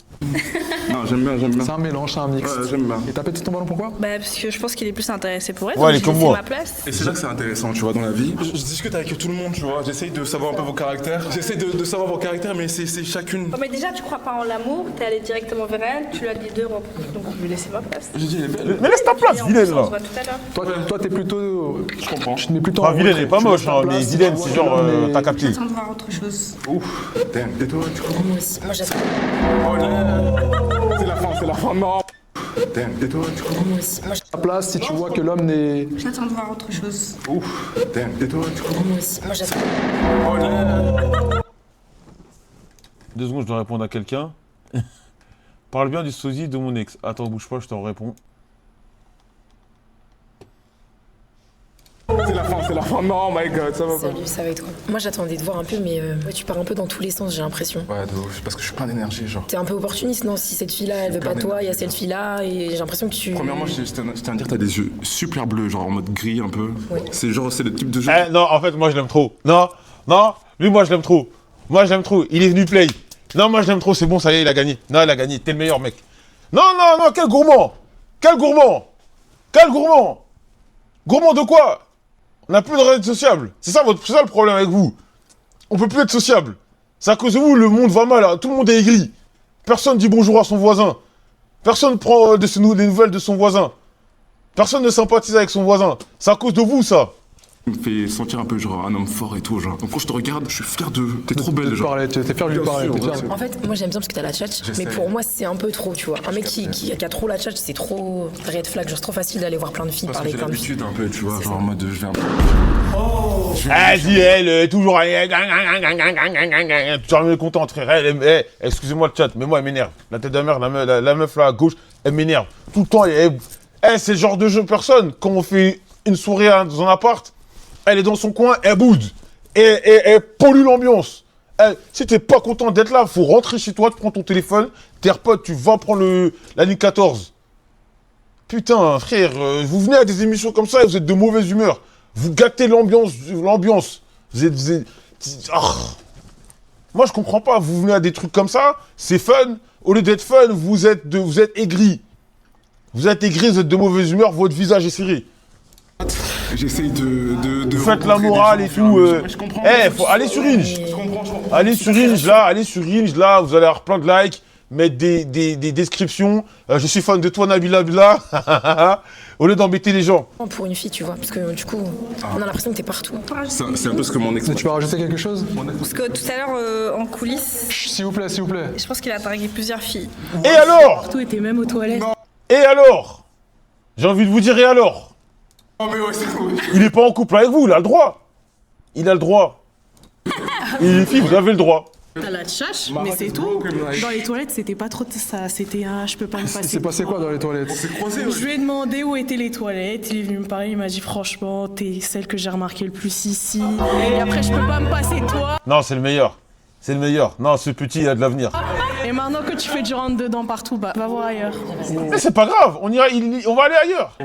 Non, j'aime bien. C'est un mélange, c'est un mix. Ouais, j'aime bien. Et t'as pété ton ballon pourquoi? Bah, parce que je pense qu'il est plus intéressé pour elle, Ouais, donc elle est j'ai comme laissé moi. ma place. Et c'est là que c'est intéressant, tu vois, dans la vie. Je discute avec tout le monde, tu vois. J'essaye de savoir un peu vos caractères. J'essaie de savoir vos caractères, mais c'est chacune. Oh, mais déjà, tu crois pas en l'amour, t'es allé directement vers elle, tu lui as dit deux rencontres, donc je lui ai laissé ma place. J'ai dit, elle est belle. Mais laisse ta place, vilaine On là. se voit tout à l'heure. Toi, t'es plutôt. Je comprends. Tu te mets plutôt Enfin, en vilaine retrait. est pas Tu moche, laisses ta hein, mais place, vilaine, tu c'est vois, genre, mais- t'as capté. J'attends de voir autre chose. Ouf. Damn. Et toi, tu comprends? Moi aussi. Moi, j'attends. C'est la fin, non. Damn. Et toi, tu comprends? Moi aussi. Moi, Ta place si tu vois que l'homme n'est. J'attends de voir autre chose. Ouf. Damn. Et toi, tu comprends? moi aussi. Moi, j'attends. 2 secondes, je dois répondre à quelqu'un. Parle bien du sosie de mon ex. Attends, bouge pas, je t'en réponds. C'est la fin, non, my god, ça va pas. Salut, ça va être quoi? Moi, j'attendais de voir un peu, mais ouais, tu pars un peu dans tous les sens, j'ai l'impression. Ouais, de ouf, parce que je suis plein d'énergie, genre. T'es un peu opportuniste, non? Si cette fille-là, elle veut pas de toi, il y a cette fille-là, et j'ai l'impression que tu. Premièrement, je tiens à dire, t'as des yeux super bleus, genre en mode gris un peu. Ouais. C'est le type de jeu. Non, en fait, moi je l'aime trop. Non, lui, moi je l'aime trop. Il est venu play. Non, moi je l'aime trop, c'est bon, ça y est, il a gagné. Non, il a gagné, t'es le meilleur mec. Non, quel gourmand. Gourmand de quoi? On n'a plus de règles sociables. C'est ça le problème avec vous. On peut plus être sociable. C'est à cause de vous, le monde va mal. Hein. Tout le monde est aigri. Personne dit bonjour à son voisin. Personne prend des nouvelles de son voisin. Personne ne sympathise avec son voisin. C'est à cause de vous, ça. Il me fait sentir un peu genre un homme fort et tout, genre. Donc quand je te regarde, je suis fier de... T'es trop belle, genre. T'es fier de lui parler, t'es fier. En fait, moi j'aime bien parce que t'as la tchatch, mais pour moi c'est un peu trop, tu vois. Un mec qui a trop la tchatch, c'est trop red flag, genre c'est trop facile d'aller voir plein de filles, Parce que parler j'ai plein de filles. l'habitude un peu, tu vois, genre en mode je vais un peu... Vas-y, elle est toujours... Toujours contente, frère. Excusez-moi le chat, mais moi elle m'énerve. La tête de mère, la meuf là à gauche, elle m'énerve. Tout le temps, c'est le genre de jeu personne. Quand on fait une soirée dans un appart, elle est dans son coin, elle boude. Et elle pollue l'ambiance. Si t'es pas content d'être là, faut rentrer chez toi, tu prends ton téléphone, tes AirPods, tu vas prendre la ligne 14. Putain, frère, vous venez à des émissions comme ça et vous êtes de mauvaise humeur. Vous gâtez l'ambiance. Vous êtes... Moi, je comprends pas. Vous venez à des trucs comme ça, c'est fun. Au lieu d'être fun, vous êtes aigri. Vous êtes de mauvaise humeur, votre visage est serré. J'essaye de vous faites la morale et tout. Faut aller sur Inge. Allez sur Inge là, vous allez avoir plein de likes. mettre des descriptions. Je suis fan de toi, Nabila Bla. Au lieu d'embêter les gens. Pour une fille, tu vois, parce que du coup, on a l'impression que t'es partout. C'est un peu ce que mon ex. Tu peux rajouter quelque chose? Parce que tout à l'heure, en coulisses, S'il vous plaît, s'il vous plaît. je pense qu'il a dragué plusieurs filles. Et alors? Partout était même aux toilettes. Et alors? J'ai envie de vous dire, et alors? Oh, mais ouais, c'est cool. Il est pas en couple avec vous, il a le droit. Il a le droit. Et les filles, vous avez le droit. T'as la tchatche, mais c'est tout. Dans les toilettes, c'était pas trop ça. C'était je peux pas me passer. C'est passé quoi dans les toilettes? Je lui ai demandé où étaient les toilettes. Il est venu me parler. Il m'a dit franchement, t'es celle que j'ai remarqué le plus ici. Et après, je peux pas me passer de toi. Non, c'est le meilleur. C'est le meilleur. Non, ce petit, il a de l'avenir. Et maintenant que tu fais du rentre dedans partout, bah va voir ailleurs. Mais c'est pas grave, on va aller ailleurs.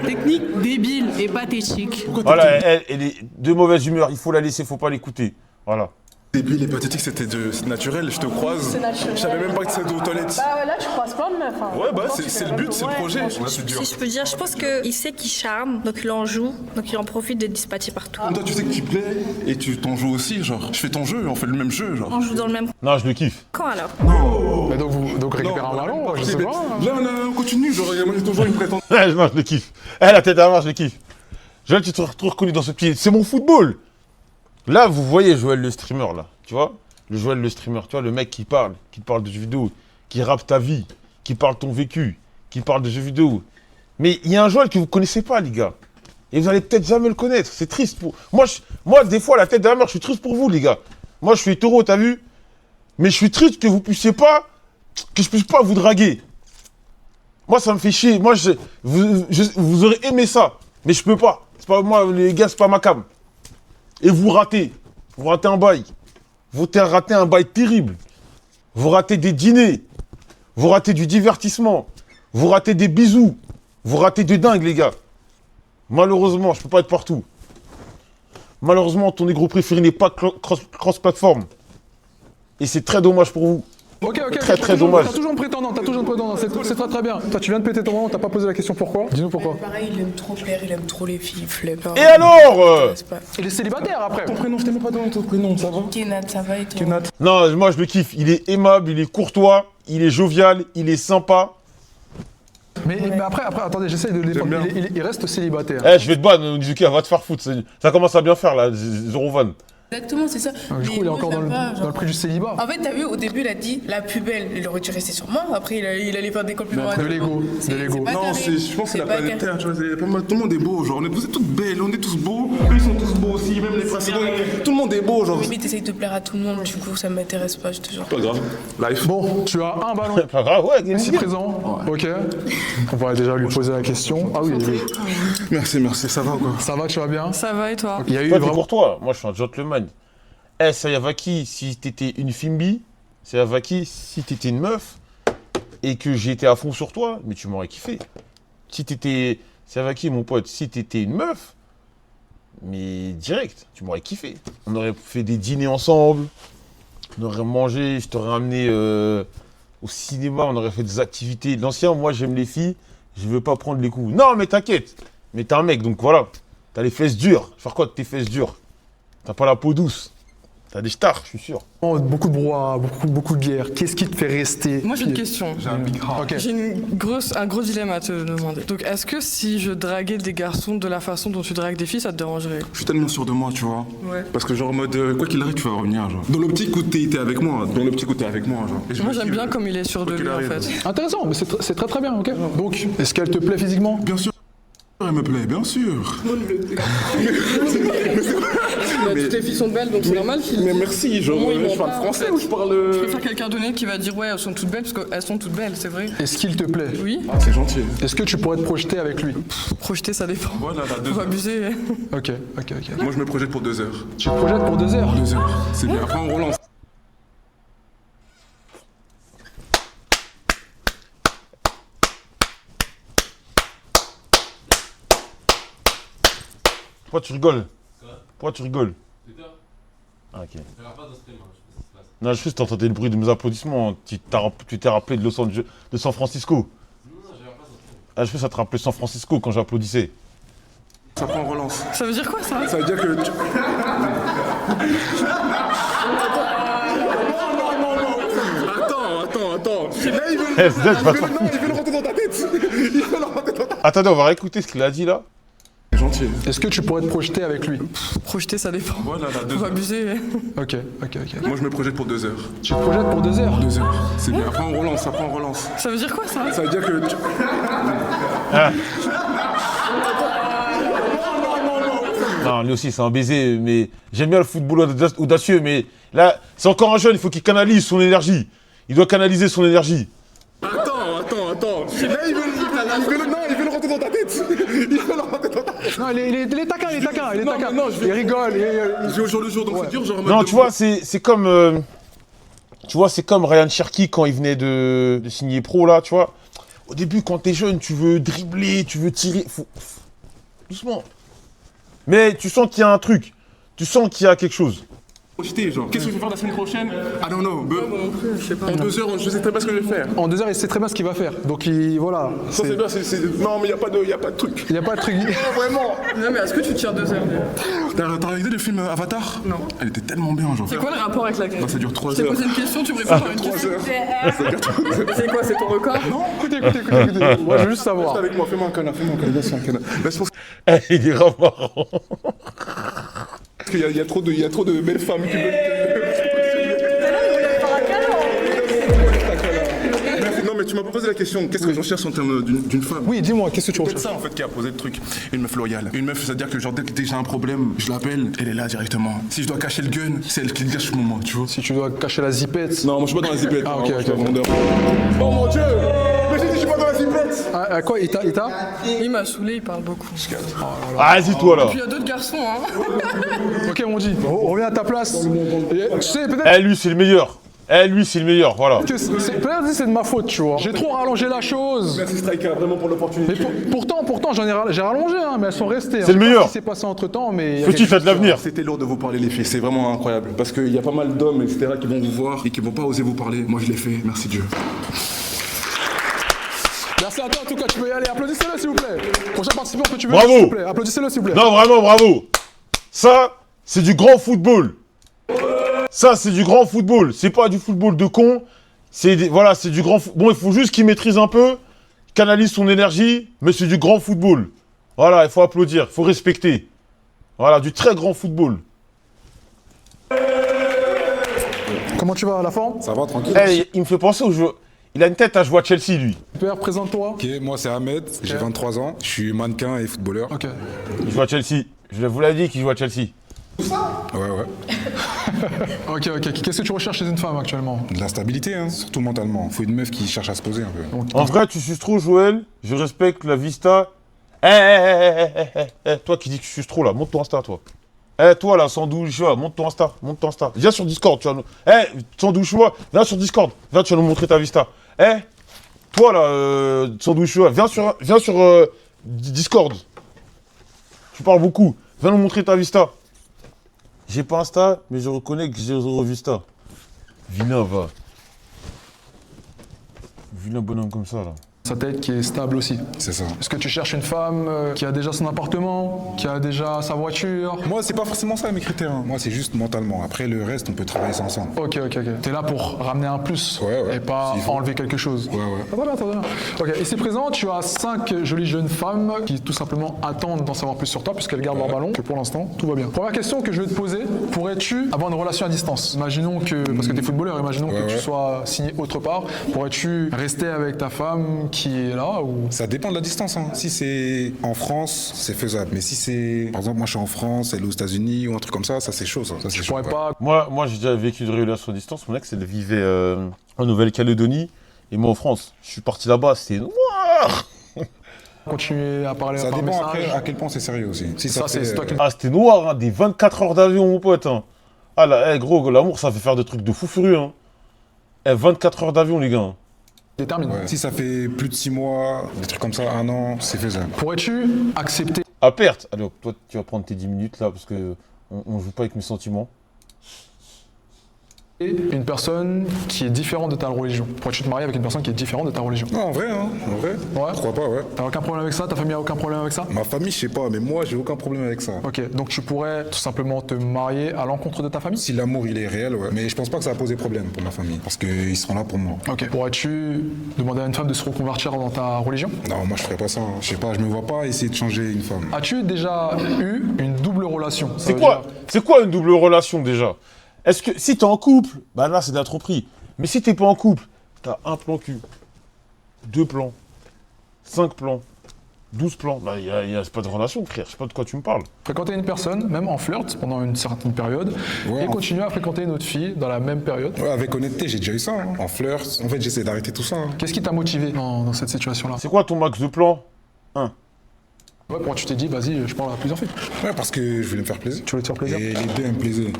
Technique débile et pathétique. Voilà, elle est de mauvaise humeur, il faut la laisser, faut pas l'écouter. Voilà. Débile et pathétique, c'est naturel, je te croise. C'est naturel. Je savais même pas que c'était aux toilettes. Bah là, tu croises plein de meufs. Hein. Ouais, bah c'est le but, c'est le projet. Si je peux dire, je pense qu'il sait qu'il charme, donc il en joue, donc il en profite de dispatcher partout. Toi, tu sais que tu plais et tu t'en joues aussi, genre. Je fais ton jeu, on fait le même jeu, genre. On joue dans le même Non, je le kiffe. camp alors. Mais donc récupère un ballon, je sais pas. Là, on continue, genre, moi j'ai toujours une prétendance. Non, je le kiffe. La tête à la main, je le kiffe. Joël, tu te retrouves reconnu dans ce pied. C'est mon football. Là, vous voyez Joël le streamer, là. Tu vois? Le Joël le streamer, tu vois, le mec qui te parle de jeux vidéo, qui rappe ta vie, qui parle ton vécu, qui parle de jeux vidéo. Mais il y a un Joël que vous connaissez pas, les gars. Et vous allez peut-être jamais le connaître. C'est triste pour... Moi, des fois, la tête de la mer, je suis triste pour vous, les gars. Moi, je suis hétéro, t'as vu? Mais je suis triste que vous puissiez pas... Que je puisse pas vous draguer. Moi, ça me fait chier. Moi, vous aurez aimé ça. Mais je peux pas. C'est pas moi, les gars, c'est pas ma cam. Et vous ratez. Vous ratez un bail. Vous ratez un bail terrible. Vous ratez des dîners. Vous ratez du divertissement. Vous ratez des bisous. Vous ratez de dingue, les gars. Malheureusement, je peux pas être partout. Malheureusement, ton négro préféré n'est pas cross-platform. Et c'est très dommage pour vous. Ok, Très dommage. T'as toujours un prétendant, c'est très très bien. Toi, tu viens de péter ton moment, t'as pas posé la question pourquoi? Dis-nous pourquoi. Pareil, il aime trop plaire, il aime trop les filles, flemme. Et alors Il est célibataire après. Ton prénom, je t'aimais pas dans ton prénom, ça va? Kenat, ça va et toi? Kenat. Non, moi je le kiffe. Il est aimable, il est courtois, il est jovial, il est sympa. Mais après, attendez, j'essaye de les... Il reste célibataire. Eh, je vais te ban, Nizuki, va te faire foutre. Ça commence à bien faire là, Zero Van. Exactement, c'est ça. Du coup, il est encore dans le prix du célibat. En fait, t'as vu, au début, il a dit la plus belle. Il aurait dû rester sur moi. Après, il allait faire des compliments. De l'ego. Non, je pense que c'est la planète Terre, tu vois, tout le monde est beau, genre, vous êtes toutes belles, on est tous beaux, eux ils sont tous beaux aussi, même les précédents, tout le monde est beau, genre. Oui, mais t'essayes de plaire à tout le monde, du coup, ça m'intéresse pas, je te jure. Pas grave, life. Bon, tu as un ballon Pas grave, ouais, ici présent. Ok. On pourrait déjà lui poser la question. Ah oui. Merci, ça va ou quoi? Ça va, tu vas bien? Ça va et toi? Il y a eu Toi, t'es vraiment... pour toi. Moi, je suis un gentleman. Eh, Sayavaki, si t'étais une Fimbi, Sayavaki, si t'étais une meuf, et que j'étais à fond sur toi, mais tu m'aurais kiffé. Si t'étais... Sayavaki, mon pote, si t'étais une meuf, mais direct, tu m'aurais kiffé. On aurait fait des dîners ensemble, on aurait mangé, je t'aurais amené au cinéma, on aurait fait des activités. L'ancien, moi, j'aime les filles, je veux pas prendre les coups. Non, mais t'inquiète, mais t'es un mec, donc voilà. T'as les fesses dures. Faire quoi de tes fesses dures? T'as pas la peau douce. T'as des stars, je suis sûr. Beaucoup de brouhaha, beaucoup de guerre. Qu'est-ce qui te fait rester? Moi j'ai une question. J'ai un big heart. Ok. J'ai un gros dilemme à te demander. Donc est-ce que si je draguais des garçons de la façon dont tu dragues des filles, ça te dérangerait? Je suis tellement sûr de moi, tu vois. Ouais. Parce que genre en mode, quoi qu'il arrive, tu vas revenir, genre. Dans l'optique où t'es avec moi, genre. Et je Moi me j'aime kiffe. bien comme il est sûr de Quoi qu'il lui en arrive. fait. Intéressant, mais c'est très très bien, ok. Donc, est-ce qu'elle te plaît physiquement? Bien sûr, elle me plaît, bien sûr. Toutes les filles sont belles donc c'est normal qu'ils... Mais merci, genre, Moi, ils je m'ont parle pas, français en ou fait. je parle... Je préfère quelqu'un d'honnête qui va dire ouais elles sont toutes belles parce qu'elles sont toutes belles, c'est vrai. Est-ce qu'il te plaît? Oui. Ah, c'est gentil. Est-ce que tu pourrais te projeter avec lui? Projeter ça dépend. Voilà, là, 2 Faut heures. abuser. Ok. Moi, je me projette pour 2 heures. Tu te projettes pour 2 heures? 2 heures, c'est bien. Après, on relance. Pourquoi tu rigoles? Pourquoi tu rigoles? Ah, ok. Non, je sais que t'entendais le bruit de mes applaudissements. Tu t'es rappelé de San Francisco. Ah, je sais que ça te rappelait San Francisco quand j'applaudissais. Ça prend, on relance. Ça veut dire quoi ça? Ça veut dire que... il veut le rentrer dans ta tête. Il veut le rentrer dans ta tête. Attendez, on va réécouter ce qu'il a dit là. Gentil. Est-ce que tu pourrais te projeter avec lui? Projeter, ça dépend. Voilà, là, 2 Faut heures. abuser. Ok. Moi, je me projette pour 2 heures. Tu te projettes pour 2 heures? 2 heures. C'est bien. Après, on relance. Ça veut dire quoi, ça? Ça veut dire que. Non, lui aussi, c'est un baiser, mais j'aime bien le football audacieux, mais là, c'est encore un jeune, il faut qu'il canalise son énergie. Il doit canaliser son énergie. Attends. Là, il veut le rentrer dans ta tête. Il veut le rentrer dans ta tête. Non, il est taquin. Non, Il rigole. Je vais au jour le jour, donc c'est dur, genre. Non, tu vois, c'est comme. Tu vois, c'est comme Ryan Cherky quand il venait de signer pro, là, tu vois. Au début, quand t'es jeune, tu veux dribbler, tu veux tirer. Doucement. Mais tu sens qu'il y a un truc. Tu sens qu'il y a quelque chose. Genre, qu'est-ce que je vais faire la semaine prochaine? I don't know. En 2 heures, je sais très bien ce que je vais faire. En 2 heures, il sait très bien ce qu'il va faire. Donc, voilà. Ça, c'est bien. Non, mais il n'y a pas de truc. Il n'y a pas de truc. Vraiment. Non, mais est-ce que tu tires 2 heures? T'as regardé le film Avatar? Non. Elle était tellement bien, genre. C'est quoi le rapport avec la grève? Non, ça dure 3 Je t'ai heures. posé une question, tu me réponds par une 3 question. heures. C'est quoi, c'est ton record? Non, Écoutez. Moi, je veux juste savoir. reste avec moi, fais-moi un canard. Laisse un canard. Laisse pour Il est grave marrant. Parce qu'il y a trop de belles femmes qui veulent. Non, mais tu m'as pas posé la question. Qu'est-ce que je recherche en termes d'une femme? Oui, dis-moi, qu'est-ce que tu C'est recherches? ça en fait qui a posé le truc. Une meuf loyale. Une meuf, c'est-à-dire que genre dès que j'ai un problème, je l'appelle, elle est là directement. Si je dois cacher le gun, c'est elle qui le cache pour moi, tu vois. Si tu dois cacher la zipette. Non, moi je suis pas dans la zipette. Ah, ok. Je suis un vendeur. Oh mon dieu! Mais j'ai dit je suis pas dans la zipette! Ah, quoi, il t'a Il m'a saoulé, il parle beaucoup. Ah, vas-y, toi là. Puis il y a d'autres garçons, hein. Ok, mon dit, reviens à ta place. Tu sais, peut-être Eh, lui, c'est le meilleur. Lui, c'est le meilleur, voilà. que peut-être c'est de ma faute, tu vois. J'ai trop rallongé la chose. Merci Striker, vraiment pour l'opportunité. Mais pourtant, j'ai rallongé, hein, mais elles sont restées. C'est le meilleur. Ce qui s'est passé entre temps, mais. il y a Petit, quelque t'as de l'avenir. C'était lourd de vous parler les filles, c'est vraiment incroyable. Parce qu'il y a pas mal d'hommes, etc., qui vont vous voir et qui vont pas oser vous parler. Moi je l'ai fait, merci Dieu. Merci à toi, en tout cas, tu peux y aller. Applaudissez-le, s'il vous plaît. Prochain participant que tu veux, Bravo. s'il vous plaît. Applaudissez-le, s'il vous plaît. Non, vraiment, bravo. Ça, c'est du grand football. Ça, c'est du grand football. C'est pas du football de con. Voilà, c'est du grand football. Bon, il faut juste qu'il maîtrise un peu, canalise son énergie, mais c'est du grand football. Voilà, il faut applaudir, il faut respecter. Voilà, du très grand football. Comment tu vas, à la forme? Ça va, tranquille. Il me fait penser au jeu. Il a une tête à jouer à Chelsea, lui. Père, présente-toi. Ok, moi c'est Ahmed, j'ai 23 ans, je suis mannequin et footballeur. Ok. Il joue à Chelsea. Je vous l'ai dit qu'il joue à Chelsea. Ouais. Ok. Qu'est-ce que tu recherches chez une femme actuellement? De la stabilité, hein, surtout mentalement. Faut une meuf qui cherche à se poser un peu. En vrai, tu suces trop, Joël. Je respecte la vista. Toi qui dis que tu suces trop, là, monte ton Insta, toi. Toi, là, Sandouchoua, monte ton Insta. Viens sur Discord, tu vas nous... Sandouchoua, viens sur Discord. Viens, tu vas nous montrer ta vista. Toi, là, Sandouchoua, viens sur Discord. Tu parles beaucoup. Viens nous montrer ta vista. J'ai pas Insta, mais je reconnais que j'ai zéro vista. Vilain, va. Vilain bonhomme comme ça, là. Sa tête qui est stable aussi. C'est ça. Est-ce que tu cherches une femme qui a déjà son appartement, qui a déjà sa voiture? Moi, c'est pas forcément ça mes critères. Hein. Moi, c'est juste mentalement. Après, le reste, on peut travailler ça ensemble. Ok. T'es là pour ramener un plus Ouais. et pas S'il faut. enlever quelque chose. Ouais. Très bien. Ok, ici présent, tu as 5 jolies jeunes femmes qui tout simplement attendent d'en savoir plus sur toi puisqu'elles gardent leur ballon, que pour l'instant, tout va bien. Première question que je vais te poser, pourrais-tu avoir une relation à distance? Imaginons que, parce que t'es footballeur, imaginons que tu sois signé autre part, pourrais-tu rester avec ta femme qui est là ou... Ça dépend de la distance. Hein. Si c'est en France, c'est faisable. Mais si c'est, par exemple, moi je suis en France, elle est aux États-Unis ou un truc comme ça c'est chaud. Ça, c'est chaud. Pas... Moi, j'ai déjà vécu une relation à distance. Mon ex, elle vivait en Nouvelle-Calédonie et moi en France. Je suis parti là-bas, c'était noir. Continuer à parler Ça par dépend message. après à quel point c'est sérieux aussi. Si Ça, c'est toi qui... Ah, c'était noir, hein, des 24 heures d'avion, mon pote. Hein. Ah là, gros, l'amour, ça fait faire des trucs de fou furieux. Hein. 24 heures d'avion, les gars. Détermine. Ouais. Si ça fait plus de 6 mois, des trucs comme ça, 1 an, c'est faisable. Pourrais-tu accepter... À perte. Allez, toi, tu vas prendre tes 10 minutes là, parce que on joue pas avec mes sentiments. une personne qui est différente de ta religion? Pourrais-tu te marier avec une personne qui est différente de ta religion? Non, en vrai, hein. En vrai. Ouais. Pourquoi pas, ouais. T'as aucun problème avec ça? Ta famille a aucun problème avec ça? Ma famille, je sais pas, mais moi, j'ai aucun problème avec ça. Ok, donc tu pourrais tout simplement te marier à l'encontre de ta famille? Si l'amour, il est réel, ouais. Mais je pense pas que ça va poser problème pour ma famille, parce qu'ils seront là pour moi. Ok. Pourrais-tu demander à une femme de se reconvertir dans ta religion? Non, moi, je ferais pas ça. Hein. Je sais pas, je me vois pas essayer de changer une femme. As-tu déjà eu une double relation? C'est quoi une double relation déjà? Est-ce que si t'es en couple, bah là c'est de la tromperie. Mais si t'es pas en couple, t'as un plan cul, 2 plans, 5 plans, 12 plans. Bah c'est pas de relation, frère. Je sais pas de quoi tu me parles. Fréquenter une personne, même en flirt, pendant une certaine période, et continuer à fréquenter une autre fille dans la même période. Ouais, avec honnêteté, j'ai déjà eu ça. Hein. En flirt, en fait, j'essaie d'arrêter tout ça. Hein. Qu'est-ce qui t'a motivé dans cette situation-là? C'est quoi ton max de plans? 1. Ouais, pourquoi tu t'es dit, vas-y, je parle à plusieurs filles? Ouais, parce que je voulais me faire plaisir. Tu voulais te faire plaisir? Et les deux, elles me plaisaient.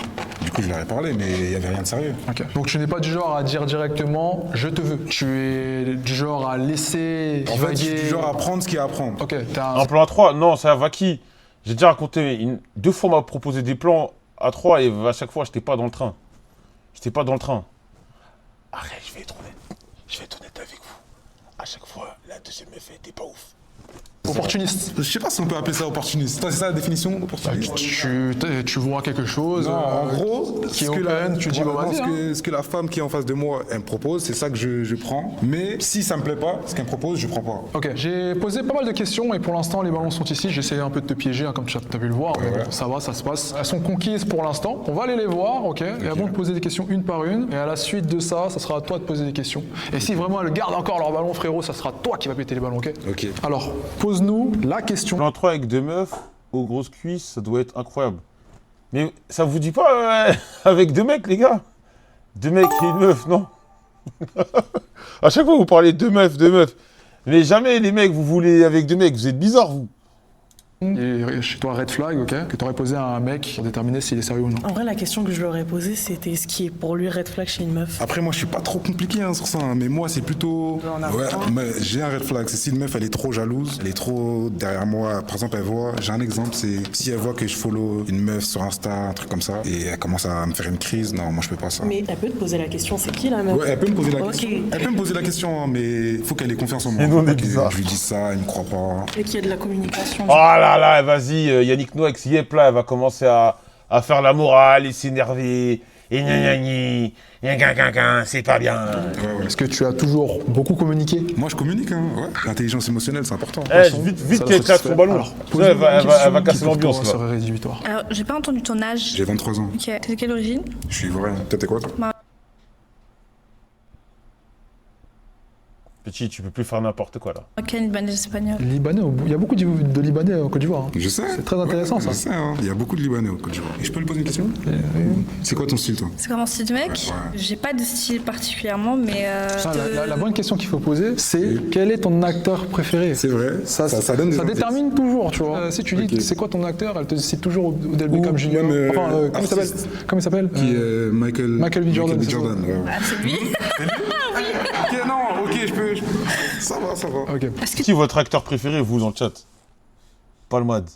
Du coup, je leur ai parlé, mais il n'y avait rien de sérieux. Ok. Donc tu n'es pas du genre à dire directement, je te veux. Tu es du genre à laisser En fait, je suis du genre à prendre ce qu'il y a à prendre. Ok, Un plan à 3? Non, c'est à Vaki. J'ai déjà raconté, 2 fois on m'a proposé des plans à 3 et à chaque fois, j'étais pas dans le train. Arrête, je vais être honnête avec vous. À chaque fois, la deuxième meuf, elle était pas ouf. Opportuniste. Je sais pas si on peut appeler ça opportuniste. C'est ça la définition d'opportuniste? Tu vois quelque chose en gros, qui est open, tu dis vas-y. Ce que la femme qui est en face de moi, elle me propose, c'est ça que je prends. Mais si ça me plaît pas, ce qu'elle me propose, je prends pas. Ok, j'ai posé pas mal de questions et pour l'instant les ballons sont ici. J'essaie un peu de te piéger comme tu as pu le voir. Mais bon, ça va, ça se passe. Elles sont conquises pour l'instant. On va aller les voir, ok. Et avant de poser des questions une par une. Et à la suite de ça, ça sera à toi de poser des questions. Et si vraiment elles gardent encore leur ballon, frérot, ça sera toi qui va péter les ballons, ok? Ok. Alors, pose-nous la question. Plan 3 avec 2 meufs aux grosses cuisses, ça doit être incroyable. Mais ça vous dit pas avec 2 mecs, les gars? 2 mecs et une meuf, non? À chaque fois, vous parlez de 2 meufs, 2 meufs. Mais jamais, les mecs, vous voulez avec 2 mecs. Vous êtes bizarres, vous. Et chez toi, red flag, ok, que tu aurais posé à un mec pour déterminer s'il est sérieux ou non. En vrai, la question que je lui aurais posée, c'était ce qui est pour lui red flag chez une meuf. Après, moi, je suis pas trop compliqué sur ça, hein, mais moi, c'est plutôt. J'ai un red flag. C'est si une meuf, elle est trop jalouse, elle est trop derrière moi. Par exemple, elle voit, j'ai un exemple, c'est si elle voit que je follow une meuf sur Insta, un truc comme ça, et elle commence à me faire une crise, non, moi, je peux pas ça. Mais elle peut te poser la question, c'est qui la meuf? Ouais, elle peut me poser la question. Elle peut me poser la question, hein, mais il faut qu'elle ait confiance en moi. Et nous, on est bizarre. Je lui dis ça, il me croit pas. Et qu'il y ait de la communication. Oh là là, vas-y. Yannick Noah, Yep, là, elle va commencer à faire la morale et s'énerver. Et c'est pas bien. Est-ce que tu as toujours beaucoup communiqué? Moi, je communique, hein. Ouais. L'intelligence émotionnelle, c'est important. Vite qu'elle claque son ballon. Elle va casser l'ambiance, là. Alors, j'ai pas entendu ton âge. J'ai 23 ans. Ok. T'es de quelle origine? Je suis vrai. T'es quoi, toi? Petit, tu peux plus faire n'importe quoi, là. Ok, libanais, espagnol. Libanais, il y a beaucoup de Libanais en Côte d'Ivoire. Hein. Je sais. C'est très intéressant, ça. Je sais, hein. Il y a beaucoup de Libanais en Côte d'Ivoire. Et je peux lui poser une question? C'est quoi ton style, toi? C'est comment style de mec? J'ai pas de style particulièrement, mais... La bonne question qu'il faut poser, c'est quel est ton acteur préféré? C'est vrai. Ça donne des ça indices. Détermine toujours, tu vois. Si tu dis c'est quoi ton acteur, elle te cite toujours Odell Beckham Jr. Enfin, comment il s'appelle? Qui est Michael B. Jordan. Ah, c'est lui. Ok, non, ok, je peux... Ça va. Ok. Qui est votre acteur préféré, vous, dans le chat? Palmade.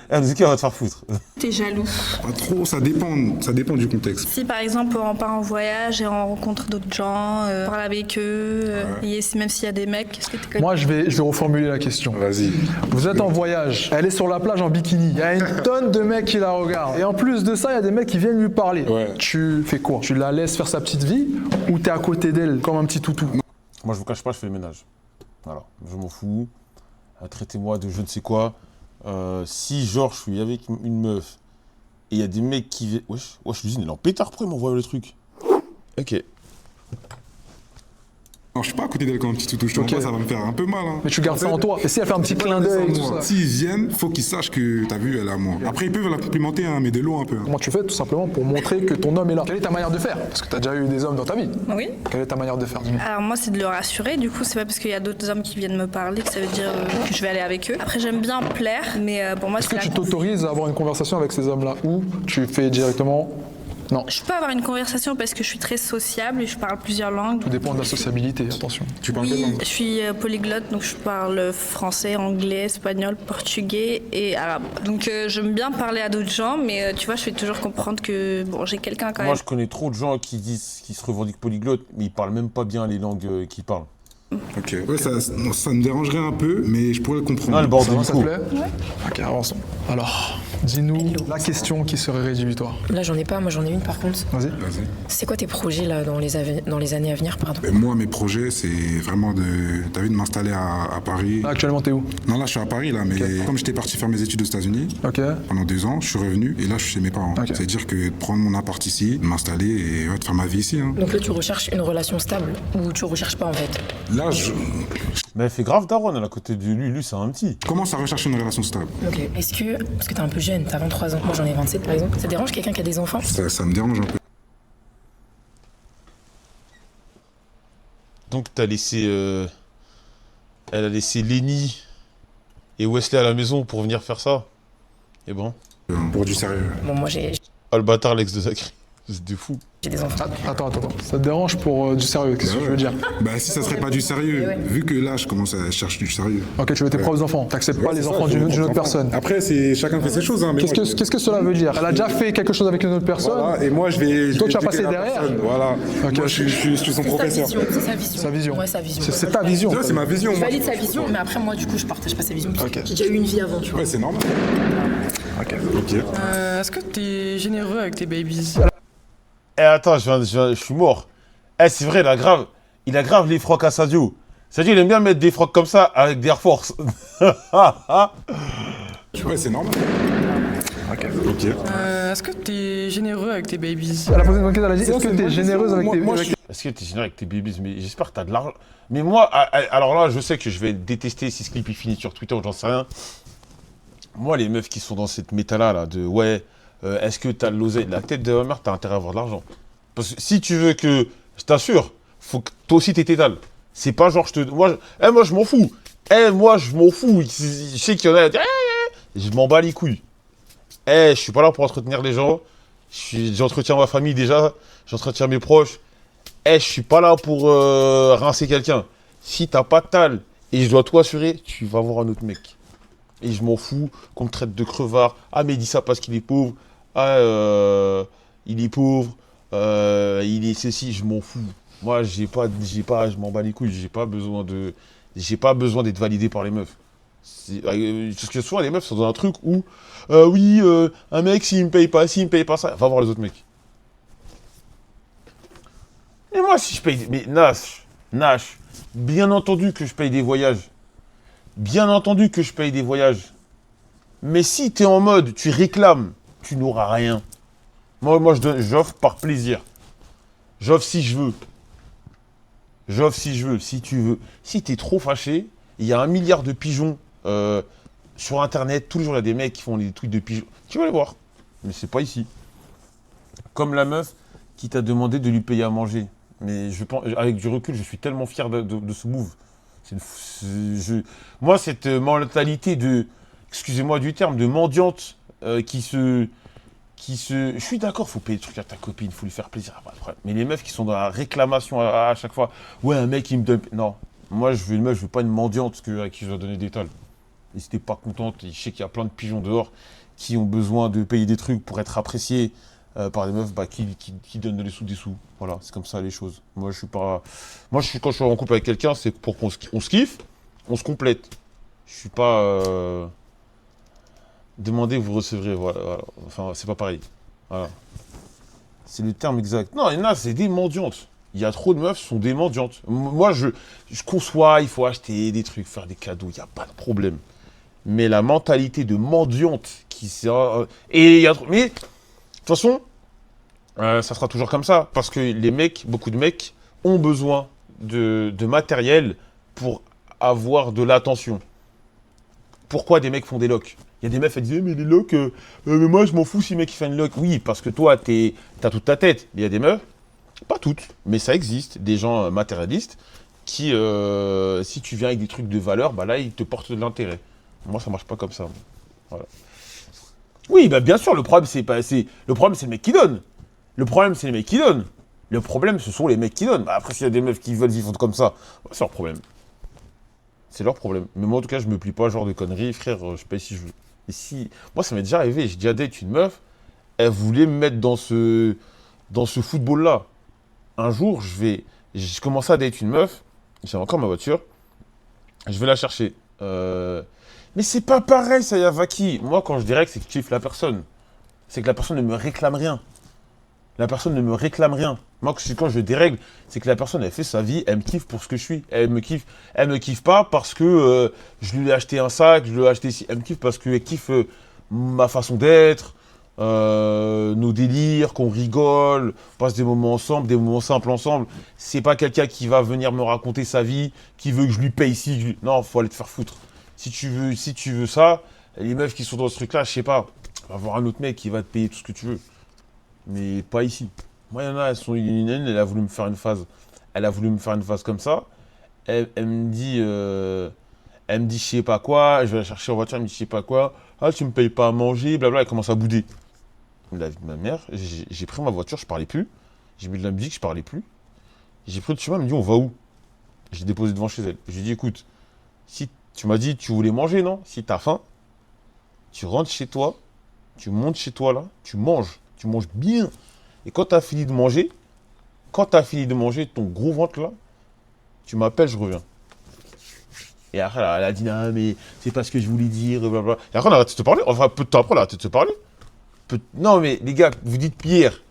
Elle nous dit qu'elle va te faire foutre. T'es jaloux? Pas trop, ça dépend du contexte. Si par exemple on part en voyage et on rencontre d'autres gens, on parle avec eux, et même s'il y a des mecs, est-ce que t'es... Moi je vais reformuler la question. Vas-y. Vous êtes en voyage, elle est sur la plage en bikini, il y a une tonne de mecs qui la regardent. Et en plus de ça, il y a des mecs qui viennent lui parler. Ouais. Tu fais quoi? Tu la laisses faire sa petite vie ou t'es à côté d'elle comme un petit toutou? Moi je vous cache pas, je fais le ménage. Voilà, je m'en fous. Traitez-moi de je ne sais quoi. Si genre je suis avec une meuf et il y a des mecs qui viennent... Wesh, l'usine elle est en pétard, pourquoi ils m'envoient le truc? Ok. Non, je suis pas à côté d'elle quand un petit toutou, je te vois, ça va me faire un peu mal. Hein. Mais tu gardes ça en toi. Et si elle fait un petit clin d'œil, tout ça. S'ils viennent, faut qu'ils sachent que t'as vu, elle est à moi. Après, ils peuvent la complimenter, hein, mais de loin un peu. Hein. Comment tu fais tout simplement pour montrer que ton homme est là? Quelle est ta manière de faire? Parce que t'as déjà eu des hommes dans ta vie. Oui. Quelle est ta manière de faire? Alors moi, c'est de le rassurer. Du coup, c'est pas parce qu'il y a d'autres hommes qui viennent me parler que ça veut dire que je vais aller avec eux. Après, j'aime bien plaire, mais pour moi, est-ce que tu t'autorises à avoir une conversation avec ces hommes-là ou tu fais directement Non. Je peux avoir une conversation parce que je suis très sociable et je parle plusieurs langues. Tout dépend de la sociabilité, attention. Tu parles quelle Oui, langue? je suis polyglotte, donc je parle français, anglais, espagnol, portugais et arabe. Donc j'aime bien parler à d'autres gens, mais tu vois, je fais toujours comprendre que bon, j'ai quelqu'un quand Moi, même. je connais trop de gens qui se revendiquent polyglottes, mais ils parlent même pas bien les langues qu'ils parlent. Ok. Ouais, ça me dérangerait un peu, mais je pourrais le comprendre. Non, le bordel Ça du te coup. plaît? Ok, avançons. Alors, dis-nous la question qui serait rédhibitoire. Là, j'en ai pas, moi j'en ai une par contre. Vas-y. Vas-y. C'est quoi tes projets là dans les années à venir, pardon? Ben, moi, mes projets, c'est vraiment t'as vu, de m'installer à Paris. Là, actuellement, t'es où? Non, là, je suis à Paris, là, mais comme j'étais parti faire mes études aux États-Unis pendant 2 ans, je suis revenu et là, je suis chez mes parents. C'est-à-dire que de prendre mon appart ici, de m'installer et de faire ma vie ici. Hein. Donc là, tu recherches une relation stable ou tu recherches pas en fait? Là, Mais elle fait grave daronne, elle à côté de lui. Lui, c'est un petit. je commence à rechercher une relation stable. Ok. Est-ce que, parce que t'es un peu jeune, t'as 23 ans, moi j'en ai 27 par exemple, ça dérange quelqu'un qui a des enfants? Ça me dérange un peu. Donc, t'as laissé. Elle a laissé Lenny et Wesley à la maison pour venir faire ça. Et bon. Pour du sérieux. Bon, moi j'ai Ah, le bâtard, l'ex de Zachary. C'est des fous. des enfants. Attends. Ça te dérange pour du sérieux, qu'est-ce que je veux dire? Bah, si ça serait pas du sérieux, vu que là, je commence à chercher du sérieux. Ok, tu veux tes propres enfants, t'acceptes pas les enfants d'une autre personne. Après, c'est chacun fait ses choses. Hein, mais Qu'est-ce que cela veut dire? Elle a déjà fait quelque chose avec une autre personne. Voilà, et moi, je vais. Toi, tu vas checker passer la derrière. personne, voilà. Ok, Moi, je suis son professeur. C'est sa vision. Sa vision. Ouais, sa vision. C'est ta vision. Ça, c'est ma vision. Je moi. valide sa vision, mais après moi du coup je partage pas sa vision. Ok. J'ai déjà eu une vie avant, tu vois. Ouais, c'est normal. Ok. Est-ce que t'es généreux avec tes babies? Eh, attends, je suis mort. Eh, c'est vrai, il a grave les frocs à Sadio. Sadio, il aime bien mettre des frocs comme ça avec des Air Force. Ouais, c'est normal. Ok. Est-ce que t'es généreux avec tes babies? Elle a posé une enquête, elle a dit est-ce que t'es généreuse avec tes Est-ce que t'es généreux avec tes babies? Mais j'espère que t'as de l'argent. Mais moi, alors là, je sais que je vais détester si ce clip il finit sur Twitter ou j'en sais rien. Moi, les meufs qui sont dans cette méta-là, là, de ouais, est-ce que t'as de l'oseille? La tête de ma mère, t'as intérêt à avoir de l'argent. Parce que si tu veux que, je t'assure, faut que toi aussi t'étales. C'est pas genre, moi, je m'en fous. Moi, je m'en fous. Je sais qu'il y en a, je m'en bats les couilles. Je suis pas là pour entretenir les gens. J'entretiens ma famille déjà. J'entretiens mes proches. Je suis pas là pour rincer quelqu'un. Si t'as pas de tal et je dois tout assurer, tu vas voir un autre mec. Et je m'en fous qu'on me traite de crevard. Ah, mais il dit ça parce qu'il est pauvre. Ah, il est pauvre. Il est ceci, je m'en fous. Moi, je m'en bats les couilles. J'ai pas besoin d'être validé par les meufs. Parce que souvent, les meufs sont dans un truc où, oui, un mec, s'il me paye pas ça, va voir les autres mecs. Et moi, si je paye... Mais Nash, bien entendu que je paye des voyages. Bien entendu que je paye des voyages. Mais si t'es en mode, tu réclames, tu n'auras rien. Moi j'offre par plaisir. J'offre si je veux. J'offre si je veux, si tu veux. Si t'es trop fâché, il y a 1 milliard de pigeons sur Internet. Tous les jours, il y a des mecs qui font des trucs de pigeons. Tu vas les voir. Mais c'est pas ici. Comme la meuf qui t'a demandé de lui payer à manger. Mais je pense, avec du recul, je suis tellement fier de ce move. Moi, cette mentalité de, excusez-moi du terme, de mendiante je suis d'accord, faut payer des trucs à ta copine, faut lui faire plaisir. Mais les meufs qui sont dans la réclamation à chaque fois, ouais, un mec, il me donne... Non, moi, je veux une meuf, je veux pas une mendiante à qui je dois donner des tales. Et si t'es pas contente, je sais qu'il y a plein de pigeons dehors qui ont besoin de payer des trucs pour être appréciés par des meufs qui donnent des sous. Voilà, c'est comme ça les choses. Moi, quand je suis en couple avec quelqu'un, c'est pour qu'on se kiffe, on se complète. Je suis pas... Demandez, vous recevrez, voilà. Enfin, c'est pas pareil. Voilà. C'est le terme exact. Non, il y en a, c'est des mendiantes. Il y a trop de meufs qui sont des mendiantes. Moi, je conçois, il faut acheter des trucs, faire des cadeaux, il n'y a pas de problème. Mais la mentalité de mendiante qui sera... Mais, de toute façon, ça sera toujours comme ça. Parce que les mecs, beaucoup de mecs, ont besoin de matériel pour avoir de l'attention. Pourquoi des mecs font des locks? Il y a des meufs, elles disent, mais les locks, mais moi je m'en fous si le mec il fait une lock. Oui, parce que toi, t'as toute ta tête. Il y a des meufs, pas toutes, mais ça existe, des gens matérialistes qui, si tu viens avec des trucs de valeur, bah là, ils te portent de l'intérêt. Moi, ça marche pas comme ça. Voilà. Oui, bah bien sûr, le problème, c'est le mec qui donne. Le problème, c'est les mecs qui donnent. Le problème, ce sont les mecs qui donnent. Bah, après, s'il y a des meufs qui veulent vivre comme ça, bah, c'est leur problème. C'est leur problème. Mais moi, en tout cas, je me plie pas à ce genre de conneries. Frère, je paye si je veux. Et si... Moi, ça m'est déjà arrivé. J'ai déjà date une meuf. Elle voulait me mettre dans ce football-là. Un jour, j'ai commencé à date une meuf. J'ai encore ma voiture. Je vais la chercher. Mais c'est pas pareil, ça, Yavaki. Moi, quand je dirais que c'est que tu kiffes la personne, c'est que la personne ne me réclame rien. La personne ne me réclame rien. Moi, quand je dérègle, c'est que la personne, elle fait sa vie, elle me kiffe pour ce que je suis. Elle me kiffe pas parce que je lui ai acheté un sac, je lui ai acheté ici. Elle me kiffe parce qu'elle kiffe ma façon d'être, nos délires, qu'on rigole, on passe des moments ensemble, des moments simples ensemble. C'est pas quelqu'un qui va venir me raconter sa vie, qui veut que je lui paye ici. Non, faut aller te faire foutre. Si tu veux ça, les meufs qui sont dans ce truc-là, je sais pas, va voir un autre mec qui va te payer tout ce que tu veux. Mais pas ici. Moi, il y en a, elle a voulu me faire une phase. Elle a voulu me faire une phase comme ça. Elle me dit, je sais pas quoi. Je vais la chercher en voiture, elle me dit, je sais pas quoi. Ah, tu me payes pas à manger, blabla. Elle commence à bouder. La vie de ma mère, j'ai pris ma voiture, je parlais plus. J'ai mis de la musique, je parlais plus. J'ai pris le chemin, elle me dit, on va où? J'ai déposé devant chez elle. Je lui ai dit, écoute, si tu m'as dit, tu voulais manger, non? Si t'as faim, tu rentres chez toi, tu montes chez toi là, tu manges bien. Et quand tu as fini de manger, ton gros ventre là, tu m'appelles, je reviens. Et après, elle a dit, non, mais c'est pas ce que je voulais dire, blablabla. Et après, on a arrêté de se parler. Enfin, peu de temps après, on a arrêté de se parler. Non, mais les gars, vous dites Pierre.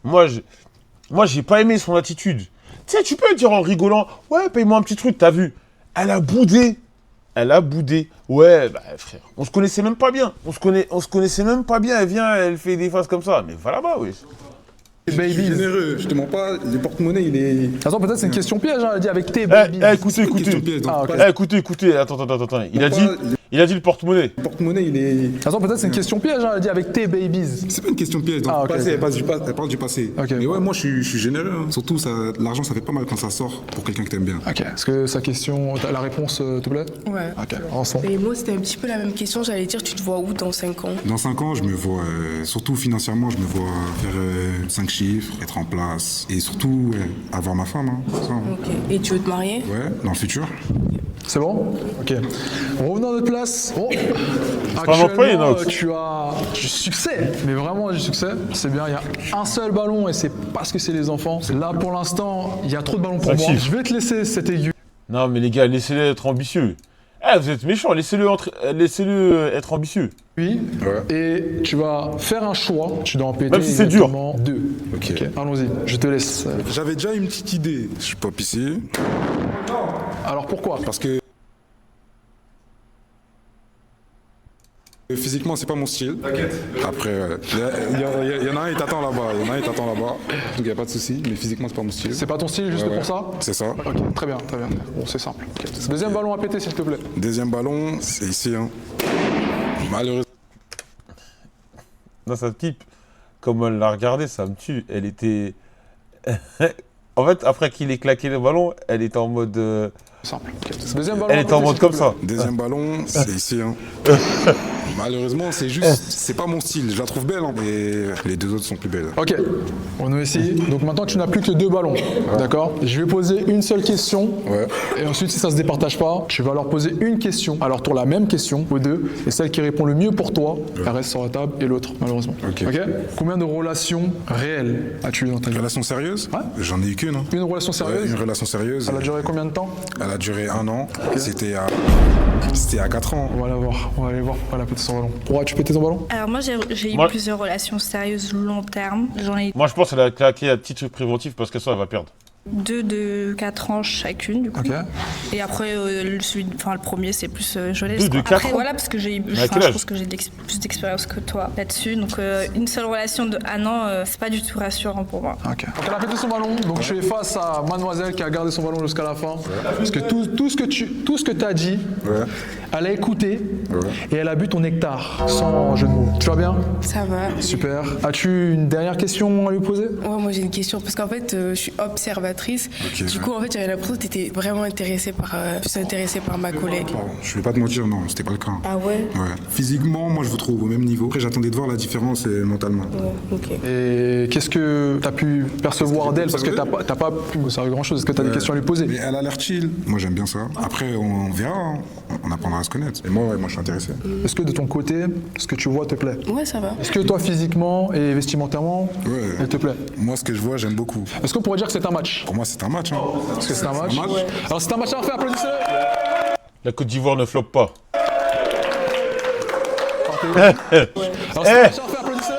Moi, j'ai pas aimé son attitude. Tu sais, tu peux dire en rigolant, ouais, paye-moi un petit truc, t'as vu. Elle a boudé. Ouais, bah frère, on se connaissait même pas bien. On se connaissait même pas bien. Elle vient, elle fait des phrases comme ça. Mais va là-bas, oui. Baby, je suis généreux, je te mens pas, le porte-monnaie il est... Attends, peut-être c'est une question piège, hein, elle a dit avec tes baby. Écoutez, attends. Il a dit le porte-monnaie. Le porte-monnaie il est... Attends, peut-être c'est une question piège, hein, elle a dit avec tes babies. C'est pas une question piège, donc elle parle du passé. Mais ouais, moi je suis généreux, hein. Surtout l'argent ça fait pas mal quand ça sort pour quelqu'un que t'aimes bien. Ok, est-ce que sa question, la réponse te plaît? Ouais. Ok, ensemble. Et moi c'était un petit peu la même question, j'allais dire tu te vois où dans 5 ans? Dans 5 ans, je me vois, surtout financièrement, je me vois faire 5 chiffres, être en place et surtout avoir ma femme. Hein, ça, hein. Ok, et tu veux te marier? Ouais, dans le futur. C'est bon? Ok. Revenons à notre place. Bon. Actuellement, tu as du succès, mais vraiment du succès. C'est bien, il y a un seul ballon et c'est parce que c'est les enfants. Là, pour l'instant, il y a trop de ballons pour moi. Je vais te laisser cette aiguille. Non, mais les gars, laissez-le être ambitieux. Vous êtes méchants, laissez-le être ambitieux. Oui, et tu vas faire un choix. Tu dois en péter même si c'est dur. 2. Ok, allons-y, je te laisse. J'avais déjà une petite idée. Je suis pas pissé. Alors pourquoi? Parce que physiquement, c'est pas mon style. T'inquiète. Après, il y en a un, il t'attend là-bas. Donc il n'y a pas de souci. Mais physiquement, c'est pas mon style. C'est pas ton style juste pour ça? C'est ça. Ok, très bien. Bon, c'est simple. Okay. Deuxième ballon à péter, s'il te plaît. Deuxième ballon, c'est ici. Hein. Malheureusement. Dans sa pipe, comme elle l'a regardé, ça me tue. Elle était. En fait, après qu'il ait claqué le ballon, elle était en mode. Simple. Okay. Deuxième ballon. Elle était en mode comme ça. Deuxième ballon, c'est ici. Hein. Malheureusement, c'est pas mon style. Je la trouve belle, hein, mais les deux autres sont plus belles. Ok, on est ici. Donc maintenant, tu n'as plus que 2 ballons. D'accord? Je vais poser une seule question. Ouais. Et ensuite, si ça se départage pas, tu vas leur poser une question. À leur tour, la même question aux deux. Et celle qui répond le mieux pour toi, elle reste sur la table et l'autre, malheureusement. Ok. Combien de relations réelles as-tu eu dans ta vie? Relation sérieuse? Ouais. J'en ai eu qu'une. Hein. Une relation sérieuse? Une relation sérieuse. Elle a duré combien de temps? Elle a duré 1 an. Okay. C'était à 4 ans. On va aller voir pour la péter son ballon. Pourquoi tu péter ton ballon? Alors moi j'ai eu plusieurs relations sérieuses long terme. Moi je pense qu'elle a claqué un petit truc préventif parce que ça elle va perdre. 2 de 4 ans chacune du coup. Okay. Et après le premier c'est plus jeunesse. 2 de 4 ans. Voilà parce que je pense que j'ai plus d'expérience que toi là-dessus. Donc une seule relation de 1 an c'est pas du tout rassurant pour moi. Ok. Donc elle a pété son ballon. Donc je suis face à mademoiselle qui a gardé son ballon jusqu'à la fin. Parce que tout ce que tu as dit, elle a écouté et elle a bu ton nectar sans jeu de mots. Tu vas bien? Ça va. Super. As-tu une dernière question à lui poser? Ouais, moi j'ai une question parce qu'en fait je suis observatrice présentatrice. Ok. Du coup, en fait, j'avais l'impression que tu étais vraiment intéressée par ma collègue. Pardon, je vais pas te mentir, non, c'était pas le cas. Ah ouais? Ouais. Physiquement, moi, je vous trouve au même niveau. Après, j'attendais de voir la différence mentalement. Ouais, ok. Et qu'est-ce que tu as pu percevoir d'elle? Parce que t'as pas pu savoir grand-chose. Est-ce que tu as des questions à lui poser? Mais elle a l'air chill. Moi, j'aime bien ça. Après, on verra. Hein. On apprendra à se connaître. Et moi, je suis intéressé. Est-ce que de ton côté, ce que tu vois te plaît? Ouais, ça va. Est-ce que toi, physiquement et vestimentairement, elle te plaît? Moi, ce que je vois, j'aime beaucoup. Est-ce qu'on pourrait dire que c'est un match? Pour moi, c'est un match. Hein. Est-ce que c'est un match? Ouais. Alors, c'est un match à faire, applaudissez-le! La Côte d'Ivoire ne floppe pas. Alors, c'est un match à faire, applaudissez-le!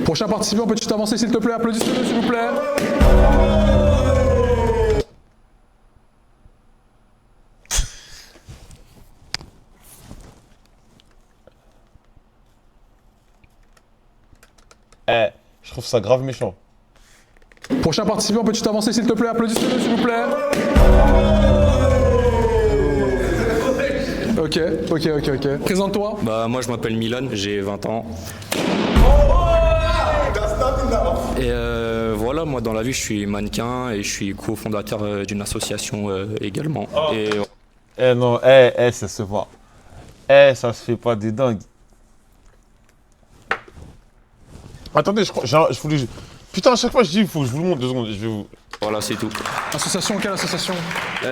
Prochain participant, peux-tu t'avancer s'il te plaît? Applaudissez-le s'il vous plaît. Je trouve ça grave méchant. Prochain participant, peux-tu t'avancer s'il te plaît? Applaudissez-le s'il vous plaît. Ok. Présente-toi. Bah moi je m'appelle Milan, j'ai 20 ans. Et voilà, moi dans la vie je suis mannequin et je suis cofondateur d'une association également. Non, ça se voit. Ça se fait pas des dingues. Attendez, je voulais... Putain, à chaque fois je dis, il faut que je vous le montre 2 secondes. Je vais vous... Voilà, c'est tout. Association, quelle association?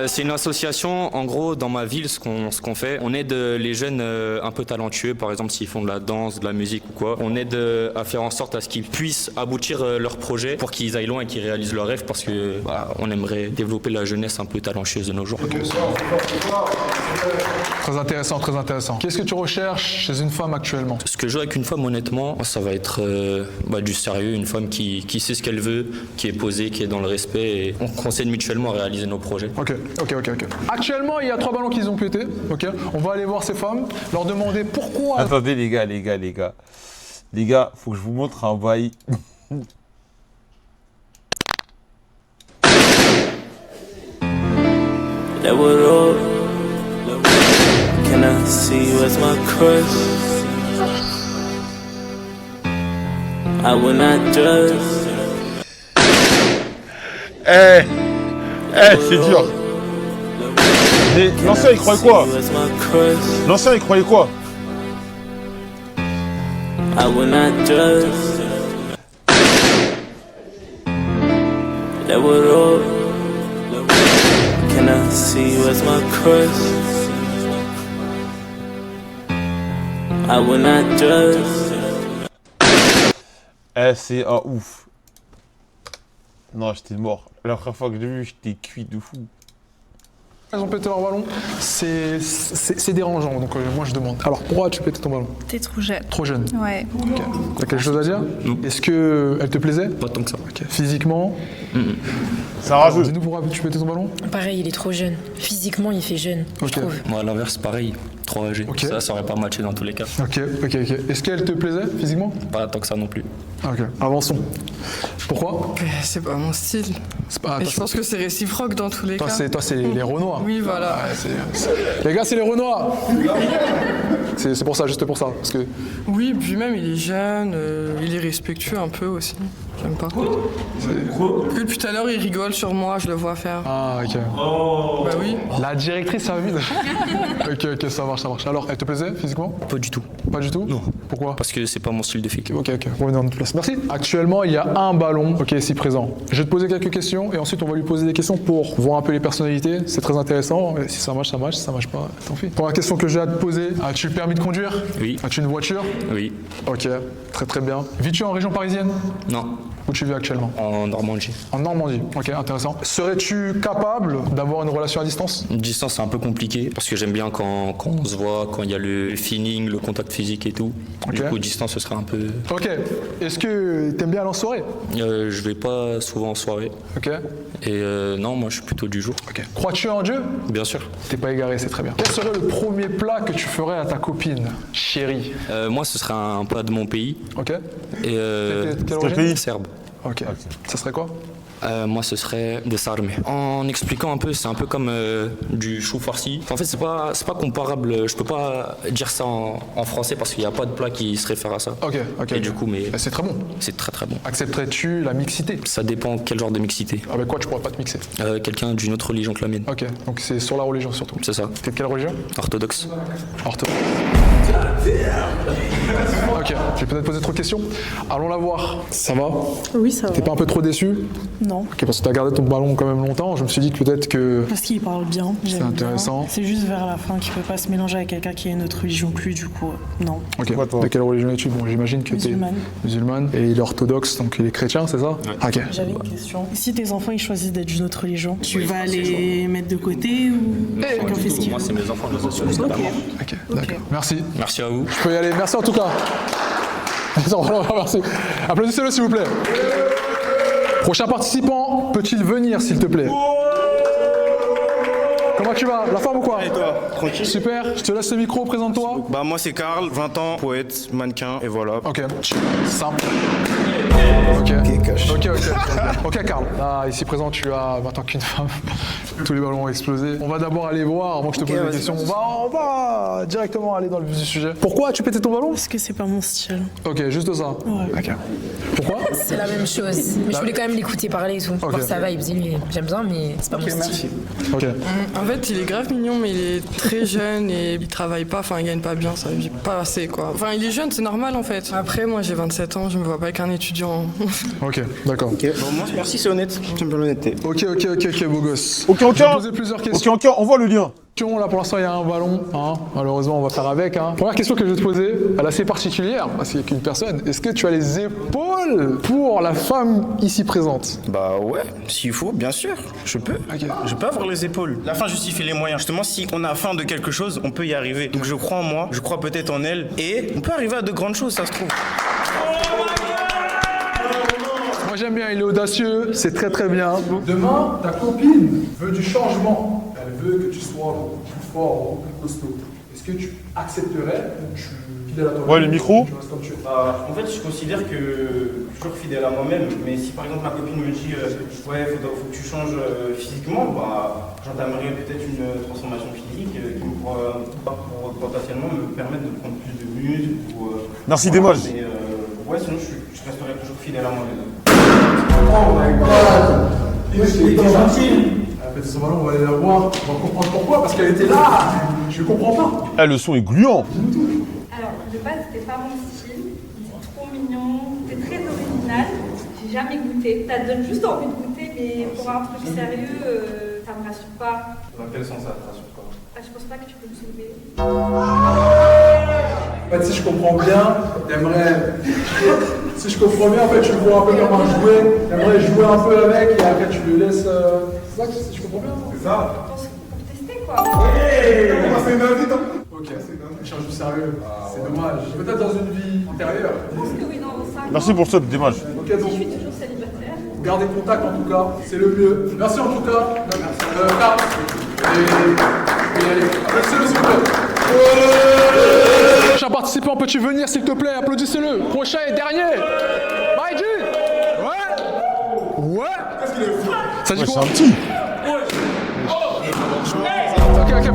C'est une association, en gros, dans ma ville, ce qu'on fait, on aide les jeunes un peu talentueux, par exemple s'ils font de la danse, de la musique ou quoi. On aide à faire en sorte à ce qu'ils puissent aboutir leur projet pour qu'ils aillent loin et qu'ils réalisent leurs rêves parce que on aimerait développer la jeunesse un peu talentueuse de nos jours. Okay. Très intéressant, très intéressant. Qu'est-ce que tu recherches chez une femme actuellement? Ce que je veux avec une femme, honnêtement, ça va être du sérieux, une femme qui sait ce qu'elle veut, qui est posée, qui est dans le respect et on s'aide mutuellement à réaliser nos projets. Ok. Actuellement, il y a 3 ballons qui ont pété. Ok. On va aller voir ces femmes, leur demander pourquoi. Attendez les gars. Les gars, faut que je vous montre un bail. Can I see you as my crush? I will not judge. C'est dur. L'ancien il croyait quoi? L'ancien il croyait quoi? I will not judge. Can I see you as my crush? I will not judge. C'est un ouf. Non, j'étais mort. La première fois que j'ai vu, j'étais cuit de fou. Elles ont pété leur ballon, c'est dérangeant, donc moi je demande. Alors pourquoi as-tu pété ton ballon? T'es trop jeune. Trop jeune? Ouais. Okay. T'as quelque chose à dire? Non. Est-ce qu'elle te plaisait? Pas tant que ça. Okay. Physiquement? Ça rajoute. Dis-nous pourquoi tu pétais ton ballon? Pareil, il est trop jeune. Physiquement, il fait jeune, je trouve. Moi, à l'inverse, pareil. Trop âgé. Okay. Ça aurait pas matché dans tous les cas. Ok. Est-ce qu'elle te plaisait physiquement? Pas tant que ça non plus. Ok, avançons. Pourquoi? C'est pas mon style. Et je pense que c'est réciproque dans tous les cas. Toi, c'est les Renois. Oui, voilà. Les gars, c'est les Renois. C'est pour ça, juste pour ça. Parce que... Oui, puis même, il est jeune, il est respectueux un peu aussi. J'aime pas. Depuis tout à l'heure, il rigole sur moi, je le vois faire. Ah, ok. Bah oui. La directrice a vu. Ok, ça marche. Alors, elle te plaisait physiquement? Pas du tout. Pas du tout? Non. Pourquoi? Parce que c'est pas mon style de fille. Ok. Revenez en notre place. Merci. Actuellement, il y a un ballon, ici présent. Je vais te poser quelques questions et ensuite on va lui poser des questions pour voir un peu les personnalités. C'est très intéressant. Si ça marche, ça marche. Si ça marche pas, tant pis. Première question que j'ai à te poser, as-tu le permis de conduire? Oui. As-tu une voiture? Oui. Ok, très bien. Vis-tu en région parisienne? Non. Où tu vis actuellement? En Normandie. En Normandie, ok, intéressant. Serais-tu capable d'avoir une relation à distance? Une distance, c'est un peu compliqué parce que j'aime bien quand on se voit, quand il y a le feeling, le contact physique et tout. Okay. Du coup, distance, ce serait un peu... Ok. Est-ce que t'aimes bien aller en soirée? Je vais pas souvent en soirée. Ok. Et non, moi, je suis plutôt du jour. Ok. Crois-tu en Dieu? Bien sûr. T'es pas égaré, c'est très bien. Quel serait le premier plat que tu ferais à ta copine, chérie? Moi, ce serait un plat de mon pays. Ok. Et Quel pays? Serbe. Ok. Ça serait quoi? Moi, ce serait desarme. En expliquant un peu, c'est un peu comme du chou farci. En fait, c'est pas comparable. Je peux pas dire ça en français parce qu'il n'y a pas de plat qui se réfère à ça. Ok. Et du coup, mais c'est très bon. C'est très très bon. Accepterais-tu la mixité? Ça dépend quel genre de mixité. Avec quoi tu pourrais pas te mixer? Quelqu'un d'une autre religion que la mienne. Ok, donc c'est sur la religion surtout. C'est ça. T'es de quelle religion? Orthodoxe. Orthodoxe. Ok, je vais peut-être poser trop de questions. Allons la voir. Ça va? Oui, ça va. T'es pas un peu trop déçu? Non. Ok, parce que t'as gardé ton ballon quand même longtemps. Je me suis dit que peut-être que... Parce qu'il parle bien. C'est intéressant. Bien. C'est juste vers la fin qu'il peut pas se mélanger avec quelqu'un qui a une autre religion que lui, du coup, non. Ok, de quelle religion es-tu? Bon, j'imagine que t'es musulmane. Et il est orthodoxe, donc il est chrétien, c'est ça? Ouais. Ok. J'avais une question. Si tes enfants ils choisissent d'être d'une autre religion, tu vas les mettre de côté ou chacun fait ce qu'il veut? Moi, c'est mes enfants, je les assume totalement. Ok, d'accord. Merci. Merci à vous. Je peux y aller. Merci en tout cas. Merci. Applaudissez-le s'il vous plaît. Prochain participant, peut-il venir s'il te plaît? Comment tu vas? La forme ou quoi? Et toi? Tranquille? Super, je te laisse le micro, présente-toi. Bah moi c'est Karl, 20 ans, poète, mannequin, et voilà. Ok, simple. Ok, Karl. Là, ici présent, tu as, en tant qu'une femme, tous les ballons ont explosé. On va d'abord aller voir, avant que je te pose des questions. On va directement aller dans le vif du sujet. Pourquoi as-tu pété ton ballon? Parce que c'est pas mon style. Ok, juste ça. Ouais. Ok. Pourquoi? C'est la même chose. Mais je voulais quand même l'écouter parler et tout. Voir sa vibe. J'aime bien, mais c'est pas mon style. Ok. En fait, il est grave mignon, mais il est très jeune et il travaille pas, enfin, il gagne pas bien, ça vit pas assez, quoi. Enfin, il est jeune, c'est normal, en fait. Après, moi, j'ai 27 ans, je me vois pas avec un étudiant. Ok, d'accord. Ok, bon, moi merci, c'est honnête. J'aime bien l'honnêteté. Ok, beau gosse. Ok, Je vais poser plusieurs questions. Ok, envoie le lien. Là, pour l'instant, il y a un ballon. Malheureusement, on va faire avec. Première question que je vais te poser, elle est assez particulière, parce qu'il n'y a qu'une personne. Est-ce que tu as les épaules pour la femme ici présente? Bah ouais, s'il faut, bien sûr, je peux. Ok. Je peux avoir les épaules. La fin justifie les moyens. Justement, si on a faim de quelque chose, on peut y arriver. Donc je crois en moi, je crois peut-être en elle, et on peut arriver à de grandes choses, ça se trouve. Moi j'aime bien, il est audacieux, c'est très très bien. Demain, ta copine veut du changement. Elle veut que tu sois plus fort, beaucoup plus costaud. Est-ce que tu accepterais ou tu fidèle à toi-même? Ouais, le micro. Tu restes comme tu es. En fait, je considère que je suis toujours fidèle à moi-même, mais si par exemple ma copine me dit ouais, faut que tu changes physiquement, bah j'entamerai peut-être une transformation physique qui me pourra potentiellement me permettre de prendre plus de muscles. Merci Desmoges. Mais ouais, sinon je resterai toujours fidèle à moi-même. Oh my god! Il était gentil! Elle a fait son ballon, on va aller la voir. On va comprendre pourquoi, parce qu'elle était là! Je comprends pas. Ah, le son est gluant. Alors, de base, c'était pas mon style. C'est trop mignon, c'est très original. J'ai jamais goûté. Ça te donne juste envie de goûter, mais pour un truc sérieux, ça me rassure pas. Dans quel sens ça te rassure pas? Je pense pas que tu peux me sauver. En fait, si je comprends bien, t'aimerais. Si je comprends bien, en fait, tu le vois un peu comme un jouet. T'aimerais jouer un peu avec et après tu le laisses. C'est ça, si je comprends bien? C'est ça? Pour tester, quoi. C'est une invite, hein? Ok, je cherche du sérieux. C'est dommage. Peut-être dans une vie antérieure. Je pense que oui, dans 5 ans. Merci pour ça, Desmoges. Ok, Je donc. suis toujours célibataire. Gardez contact en tout cas, c'est le mieux. Merci en tout cas. Karl. Et allez, applaudissez-le s'il vous plaît. Prochain participant, peux-tu venir s'il te plaît? Applaudissez-le. Prochain et dernier. Maïdi. Ouais. Qu'est-ce qu'il est fou? Ça dit quoi? C'est un petit. Ok,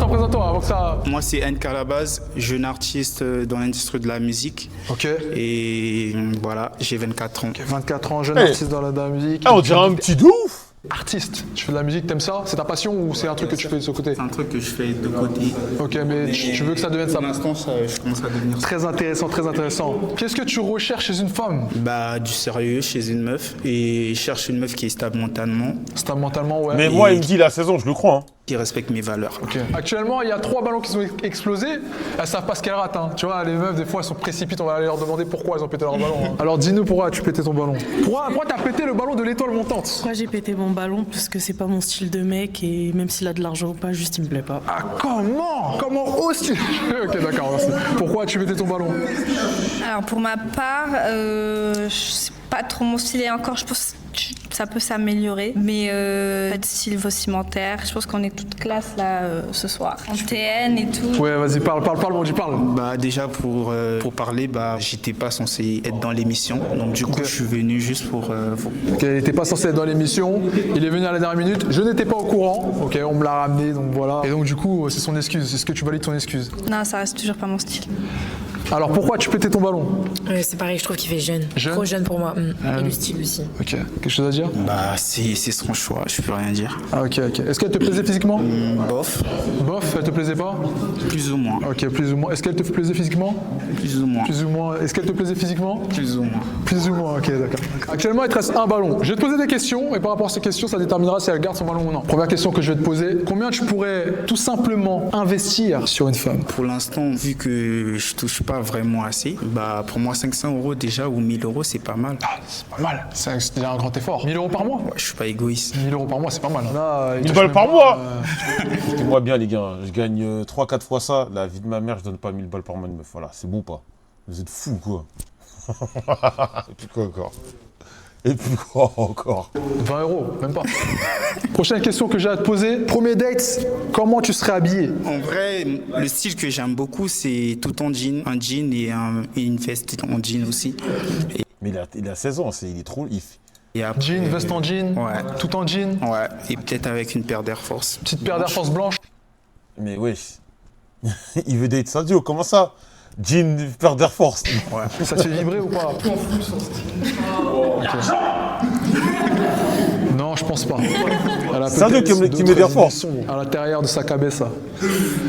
présente-toi avant que ça... Moi c'est NK à la base, jeune artiste dans l'industrie de la musique. Ok. Et voilà, j'ai 24 ans. Ok, 24 ans, jeune artiste dans la musique. Ah, on dirait un petit de ouf. Artiste, tu fais de la musique, t'aimes ça? C'est ta passion ou c'est un truc que tu fais de ce côté? C'est un truc que je fais de côté. Ok, mais tu veux que ça devienne ça? Pour l'instant, je commence à devenir ça. Très intéressant, très intéressant. Qu'est-ce que tu recherches chez une femme? Bah, du sérieux chez une meuf. Et je cherche une meuf qui est stable mentalement. Stable mentalement, ouais. Mais moi, il me dit la saison, je le crois. Hein. Qui respecte mes valeurs. Ok. Actuellement, il y a 3 ballons qui sont explosés. Elles savent pas ce qu'elles ratent. Hein. Tu vois, les meufs, des fois, elles sont précipites. On va aller leur demander pourquoi elles ont pété leur ballon. Hein. Alors, dis-nous pourquoi tu pété ton ballon. Pourquoi t'as pété le ballon de l'étoile montante? Pourquoi j'ai pété mon ballon? Parce que c'est pas mon style de mec et même s'il a de l'argent ou pas, juste il me plaît pas. Ah, comment oses-tu? Ok, d'accord, merci. Pourquoi tu pété ton ballon? Alors, pour ma part, c'est pas trop mon style et encore, je pense. ça peut s'améliorer. Mais pas de style vestimentaire. Je pense qu'on est toute classe là ce soir. En TN et tout. Ouais, vas-y, parle, mon Dieu, parle. Bah déjà pour parler, bah j'étais pas censé être dans l'émission, donc du coup je suis venu juste pour vous. Ok, il n'était pas censé être dans l'émission, il est venu à la dernière minute, je n'étais pas au courant, ok, on me l'a ramené, donc voilà. Et donc du coup, c'est son excuse, est-ce que tu valides ton excuse? Non, ça reste toujours pas mon style. Alors pourquoi tu pétais ton ballon? C'est pareil, je trouve qu'il fait jeune. Trop jeune pour moi. Et le style aussi. Ok, quelque chose à dire? Bah c'est son choix, je peux rien dire. Ah ok. Est-ce qu'elle te plaisait physiquement? Bof. Bof, elle te plaisait pas? Plus ou moins. Ok, plus ou moins. Est-ce qu'elle te plaisait physiquement? Plus ou moins. Plus ou moins. Est-ce qu'elle te plaisait physiquement? Plus ou moins. Plus ou moins, ok, d'accord. Actuellement, il te reste un ballon. Je vais te poser des questions et par rapport à ces questions, ça déterminera si elle garde son ballon ou non. Première question que je vais te poser, combien tu pourrais tout simplement investir sur une femme? Pour l'instant, vu que je touche pas vraiment assez, bah pour moi 500 € déjà ou 1000 € c'est pas mal. Ah, c'est pas mal, c'est déjà un grand effort. 1000 € par mois? Ouais, je suis pas égoïste. 1000 € par mois, c'est pas mal. Là, 1000 balles par mois. Écoutez-moi bien les gars, je gagne 3-4 fois ça, la vie de ma mère, je donne pas 1000 balles par mois de meuf. Voilà, c'est bon ou pas? Vous êtes fous quoi. Et puis quoi encore? Et puis quoi encore? 20 €, même pas. Prochaine question que j'ai à te poser. Premier date, comment tu serais habillé? En vrai, le style que j'aime beaucoup, c'est tout en jean, un jean et une veste en jean aussi. Mais il a 16 ans, il est trop... Et après, jean, veste en jean, ouais. Tout en jean. Ouais, et peut-être avec une paire d'Air Force. Petite paire d'Air Force blanche. Mais wesh, il veut date Sadio, comment ça? Jean, paire d'Air Force. Ouais. Ça te fait vibrer ou pas? Okay. Non, je pense pas. Sadio qui met d'Air Force. À l'intérieur de sa cabessa.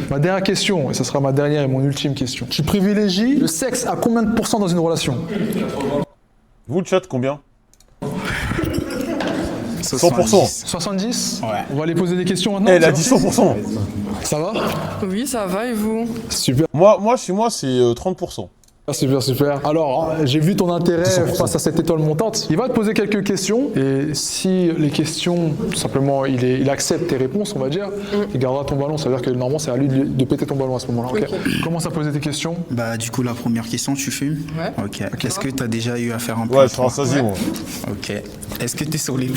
Ma dernière question, et ce sera ma dernière et mon ultime question. Tu privilégies le sexe à combien de pourcents dans une relation? Vous, le chat, combien? 100%. 70? Ouais. On va aller poser des questions maintenant. Elle a dit 100%. Ça va? Oui, ça va et vous? Super. Moi, chez moi, c'est 30%. Super. Alors, j'ai vu ton intérêt face à cette étoile montante. Il va te poser quelques questions et si les questions, tout simplement, il accepte tes réponses, on va dire, il gardera ton ballon. Ça veut dire que normalement, c'est à lui de péter ton ballon à ce moment-là. Okay. Commence à poser tes questions. Bah, du coup, la première question, tu fumes? Ouais. Ok. Est-ce que tu as déjà eu à faire un plan? Ouais, je suis rassasié, moi. Ok. Est-ce que tu es sur les...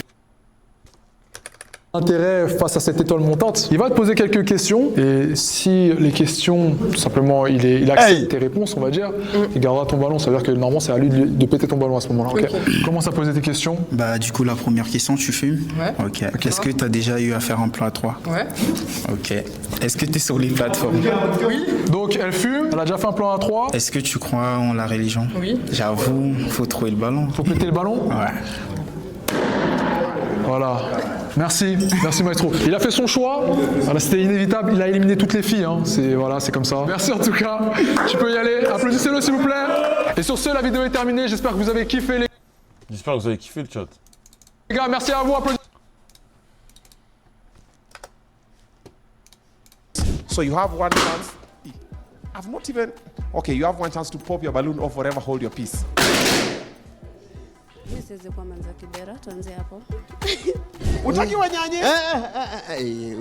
Intérêt face à cette étoile montante, il va te poser quelques questions et si les questions, tout simplement, il accepte tes réponses, on va dire, il gardera ton ballon. Ça veut dire que normalement, c'est à lui de péter ton ballon à ce moment-là. Okay. Commence à poser tes questions. Bah, du coup, la première question, tu fumes? Ouais. Ok. Est-ce que tu as déjà eu à faire un plan à 3? Ouais. Ok. Est-ce que tu es sur les plateformes? Oui. Donc, elle fume, elle a déjà fait un plan à 3. Est-ce que tu crois en la religion? Oui. J'avoue, faut trouver le ballon. Faut péter le ballon? Ouais. Voilà. Merci maestro. Il a fait son choix. Voilà, c'était inévitable. Il a éliminé toutes les filles. Hein. C'est comme ça. Merci en tout cas. Tu peux y aller. Applaudissez-le s'il vous plaît. Et sur ce, la vidéo est terminée. J'espère que vous avez kiffé les. J'espère que vous avez kiffé le chat. Les gars, merci à vous. Applaudissez. So you have one chance. I've not even. Okay, you have one chance to pop your balloon or forever hold your peace. Siwezi kuwa manza Kibera, tuanze hapo. Utaki wanyanye?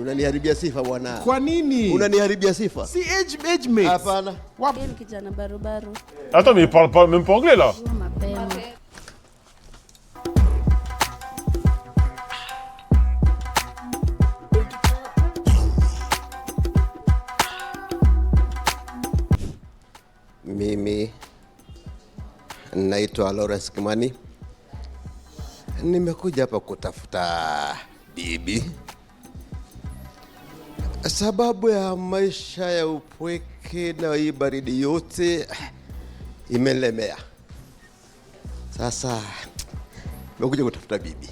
Unaniharibia sifa bwana. Kwa nini? Unaniharibia sifa. Si age mates. Hapana. Yeye ni kijana barubaru. Attends, mais il parle même pas anglais là. Mapema. Mimi naitwa Lawrence Kimani. Nimekuja hapa kutafuta bibi. Sababu ya maisha ya upweke na hii baridi yote imelemea. Sasa nimekuja kutafuta bibi.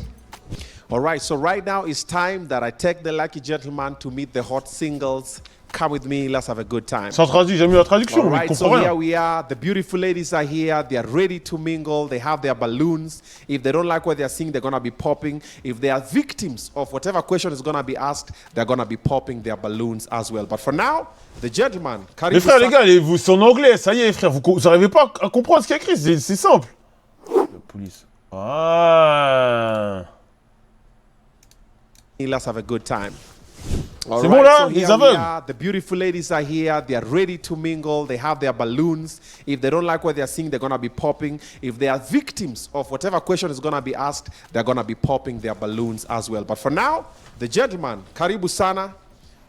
All right, so right now it's time that I take the lucky gentleman to meet the hot singles. Come with me, let's have a good time. Ça traduit, j'ai mis la traduction. All right, so here we are. The beautiful ladies are here. They are ready to mingle. They have their balloons. If they don't like what they're seeing, they're going to be popping. If they are victims of whatever question is going to be asked, they're going to be popping their balloons as well. But for now, the gentleman. Les frères, les gars, c'est en anglais. Ça y est, frère. Vous n'arrivez pas à comprendre ce qu'il y a écrit. C'est simple. La police. Ah. Let's have a good time. All C'est bon là, so les here we aveugles. are. The beautiful ladies are here. They are ready to mingle. They have their balloons. If they don't like what they're seeing, they're going to be popping. If they are victims of whatever question is going to be asked, they're going to be popping their balloons as well. But for now, the gentleman, Karibu Sana,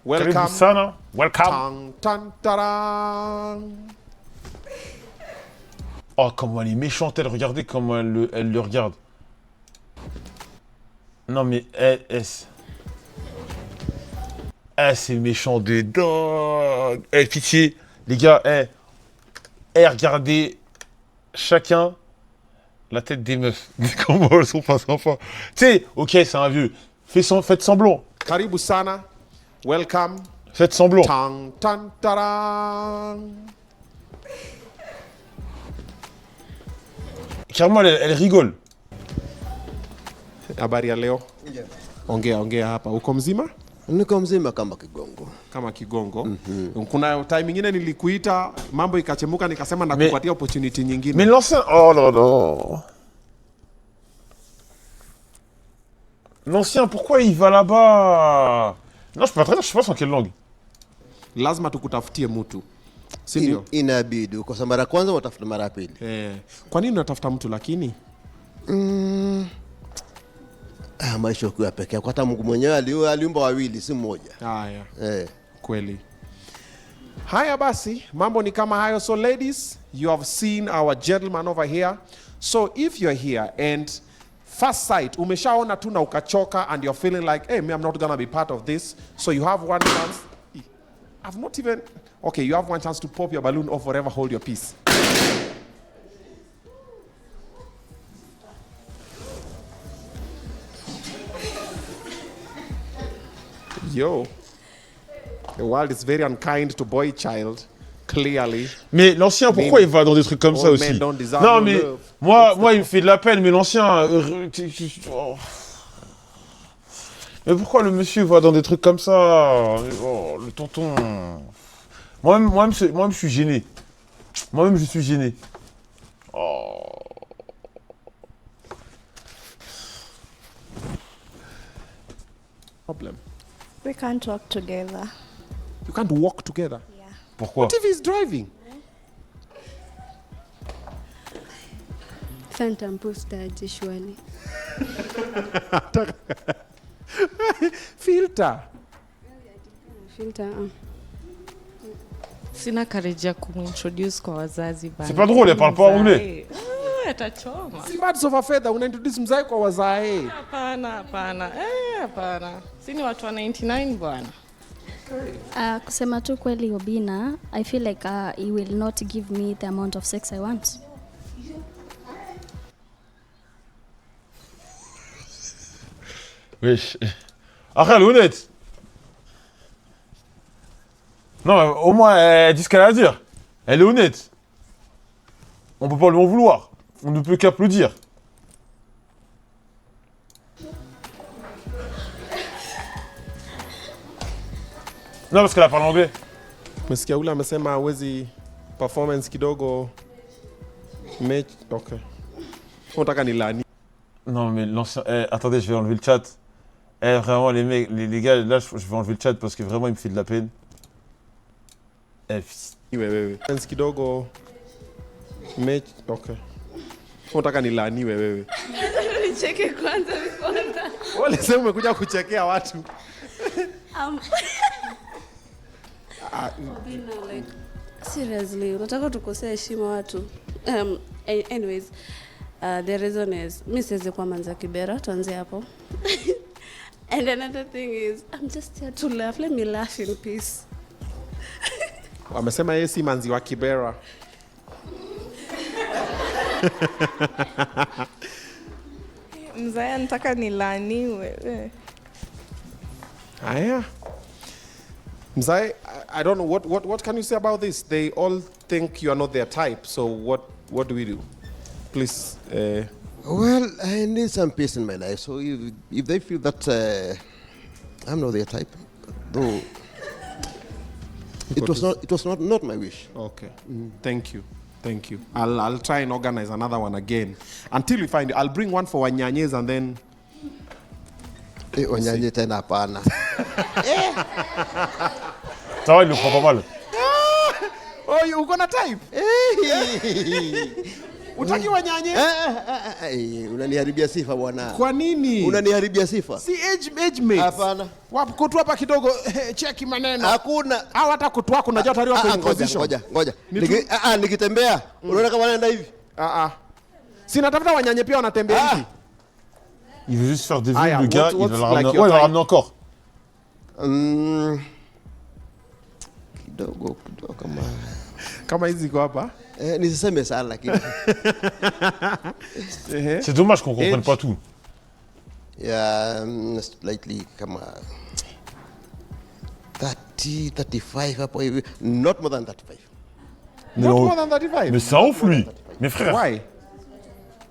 welcome. Karibu Sana, welcome. Tan, tan, taran. Oh, comment elle est méchante, elle. Regardez comment elle le regarde. Non, mais c'est méchant de dingue. Pitié, les gars, regardez chacun la tête des meufs. Comment elles sont pas sympas. Tu sais, ok, c'est un vieux. Faites semblant. Karibu Sana, welcome. Faites semblant. Tan, tan, taran. Carrément, elle rigole. Habari ya leo? Ongea hapa. Uko mzima? Niko mzima kama kigongo. Kama kigongo. Kuna time nyingine nilikuita, mambo ikachemuka, nikasema nakupatia opportunity nyingine. Mais l'ancien... Oh là là. L'ancien, pourquoi il va là-bas? Non, je peux pas traduire, je sais pas en quelle langue. Lazima tukutafutie mtu. Si ndio? Inabidi kwa sababu mara kwanza utafuta mara pili. Kwa nini unatafuta mtu lakini? Maisha kwa pekee yako, hata Mungu mwenyewe aliumba wawili si mmoja. Haya. Kweli. Haya basi, mambo ni kama hayo. So ladies, you have seen our gentleman over here. So if you're here and first sight umeshaona tu na ukachoka and you're feeling like, hey, I'm not gonna be part of this, so you have one chance. I've not even... Okay, you have one chance to pop your balloon or forever hold your peace. Yo, the world is very unkind to boy child, clearly. Mais l'ancien, pourquoi il va dans des trucs comme ça aussi? Non, mais moi, il me fait de la peine, mais l'ancien... Mais pourquoi le monsieur va dans des trucs comme ça? Oh, le tonton... Moi-même, je suis gêné. Moi-même, je suis gêné. Oh. Problem. We can't walk together. You can't walk together? Yeah. Pourquoi? What if he's driving? Phantom poster surely. Filter. Filter. Sina courage ya kumintroduce kwa wazazi bana. C'est pas drôle, elle parle pas anglais. Atachoma. Si bad sofa fedha unaintroduce mzai kwa wazae. Hapana. Hapana. Sini watu wa 99 bwana. Kusema tu kweli Obina, I feel like he will not give me the amount of sex I want. Wesh. Après, elle est honnête. Non, au moins, elle dit ce qu'elle a à dire. Elle est honnête. On peut pas lui en vouloir. On ne peut qu'applaudir. Non, parce qu'elle parle anglais. Mesikia ule amesema hawezi performance kidogo mechi. Okay. Unataka nilani? Non, mais l'ancien... attendez, je vais enlever le chat. Vraiment, les mecs, les gars, là, je vais enlever le chat parce que vraiment, il me fait de la peine. Wewe. Performance kidogo mechi. Okay. Unataka nilani wewe? Nicheke kwanza before. Wale sema umekuja kuchekea watu. Obina, like, seriously, unataka tukosea heshima watu. Anyways, the reason is, mi siwezi kuwa Manza Kibera, tuanze hapo. And another thing is, I'm just here to laugh. Let me laugh in peace. Wamesema yeye si manzi wa Kibera. Mzaya nataka nilaniwe. Aya. Mzai, I don't know, what can you say about this? They all think you are not their type, so what do we do? Please. Well, I need some peace in my life, so if they feel that I'm not their type, though it was not my wish. Okay. Thank you. I'll try and organize another one again. Until we find it, I'll bring one for Wanyanyes and then... Wanyanye tena hapana. Ça va, il le prend pas mal. Oh, uko na type? Utaki wanyanye? Unaniharibia sifa bwana. Kwa nini? Unaniharibia sifa. Si age mate. Hapana. Wapo kutu hapa kidogo cheki maneno. Hakuna. Au hata kutu wako unajua tayari wako in position. Ngoja. Nikitembea, unaona kama naenda hivi? Si natafuta wanyanye pia wanatembea hivi. Il veut juste faire des vues, le gars, il va la ramener. Ouais, il va la ramener encore. Kidogo kama hizi ziko hapa. Nisiseme sana lakini. C'est dommage qu'on comprenne pas tout. Yeah, slightly kama 30, 35 hapo hivi. Not more than 35. Not more than 35. Mais c'est un ouf lui. Mes frères. Why?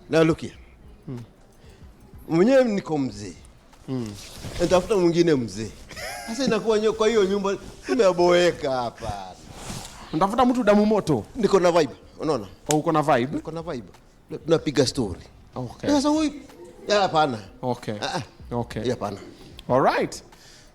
Now look here. Mwenyewe niko mzee. Nitafuta mwingine mzee. Sasa inakuwa kwa hiyo nyumba tumeaboeka hapa. Nitafuta mtu damu moto. Niko na vibe, unaona? Uko na vibe? Niko na vibe. Tunapiga story. Okay. Sasa huyu hapana. Okay. Okay. Hapana. All right.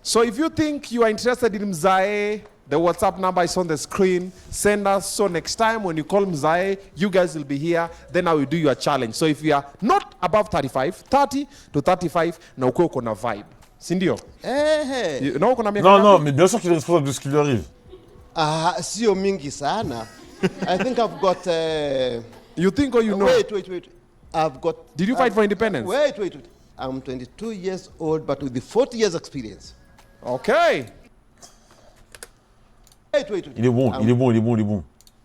So if you think you are interested in Mzae, the WhatsApp number is on the screen. Send us. So next time when you call Mzae, you guys will be here. Then I will do your challenge. So if you are not above 35, 30 to 35, na uko na vibe. Si ndio? Non, non, mais bien sûr qu'il est responsable de ce qui lui arrive. Sio mingi sana. I think I've got... You think or you know? Wait. I've got... Did you fight for independence? Wait. I'm 22 years old, but with the 40 years experience. Okay. Wait. Il est bon. I'm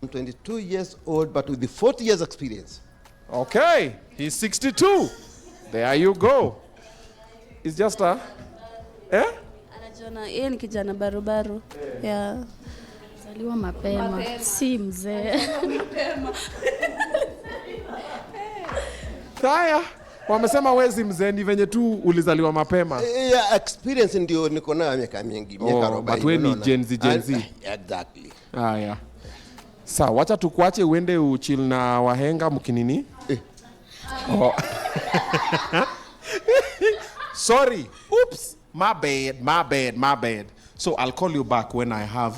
22 years old, but with the 40 years experience. Okay. He's 62. There you go. It's just a... Anajiona yeye ni kijana barubaru. Yeah. Zaliwa mapema. Si mzee. Haya. Wamesema wezi mzee ni venye tu ulizaliwa mapema. Yeah, experience ndio niko nayo miaka mingi, miaka 40. But we ni Gen Z. Exactly. Haya. Sawa, wacha tukuache uende uchill na wahenga mkinini. Oh. Sorry. Oops. My bad. So I'll call you back when I have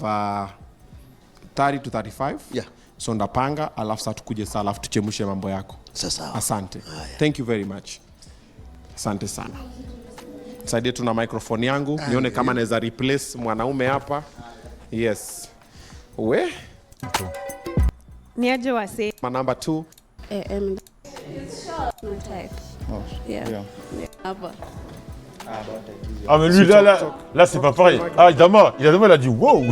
30 to 35. Yeah. So ndapanga alafu sasa tukuje sasa alafu tuchemushe mambo yako. Sasa. Asante. Thank you very much. Asante sana. Saidia tuna microphone yangu nione kama naweza replace mwanaume hapa. Yes. We. Niaje wase. My number 2. Type. Yeah. Hapa. Ah mais lui là c'est pas pareil. Ah Dama, il a dit wow.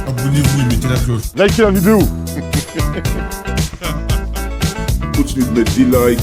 Abonnez-vous et mettez la cloche. Likez la vidéo. Continuez de mettre des likes,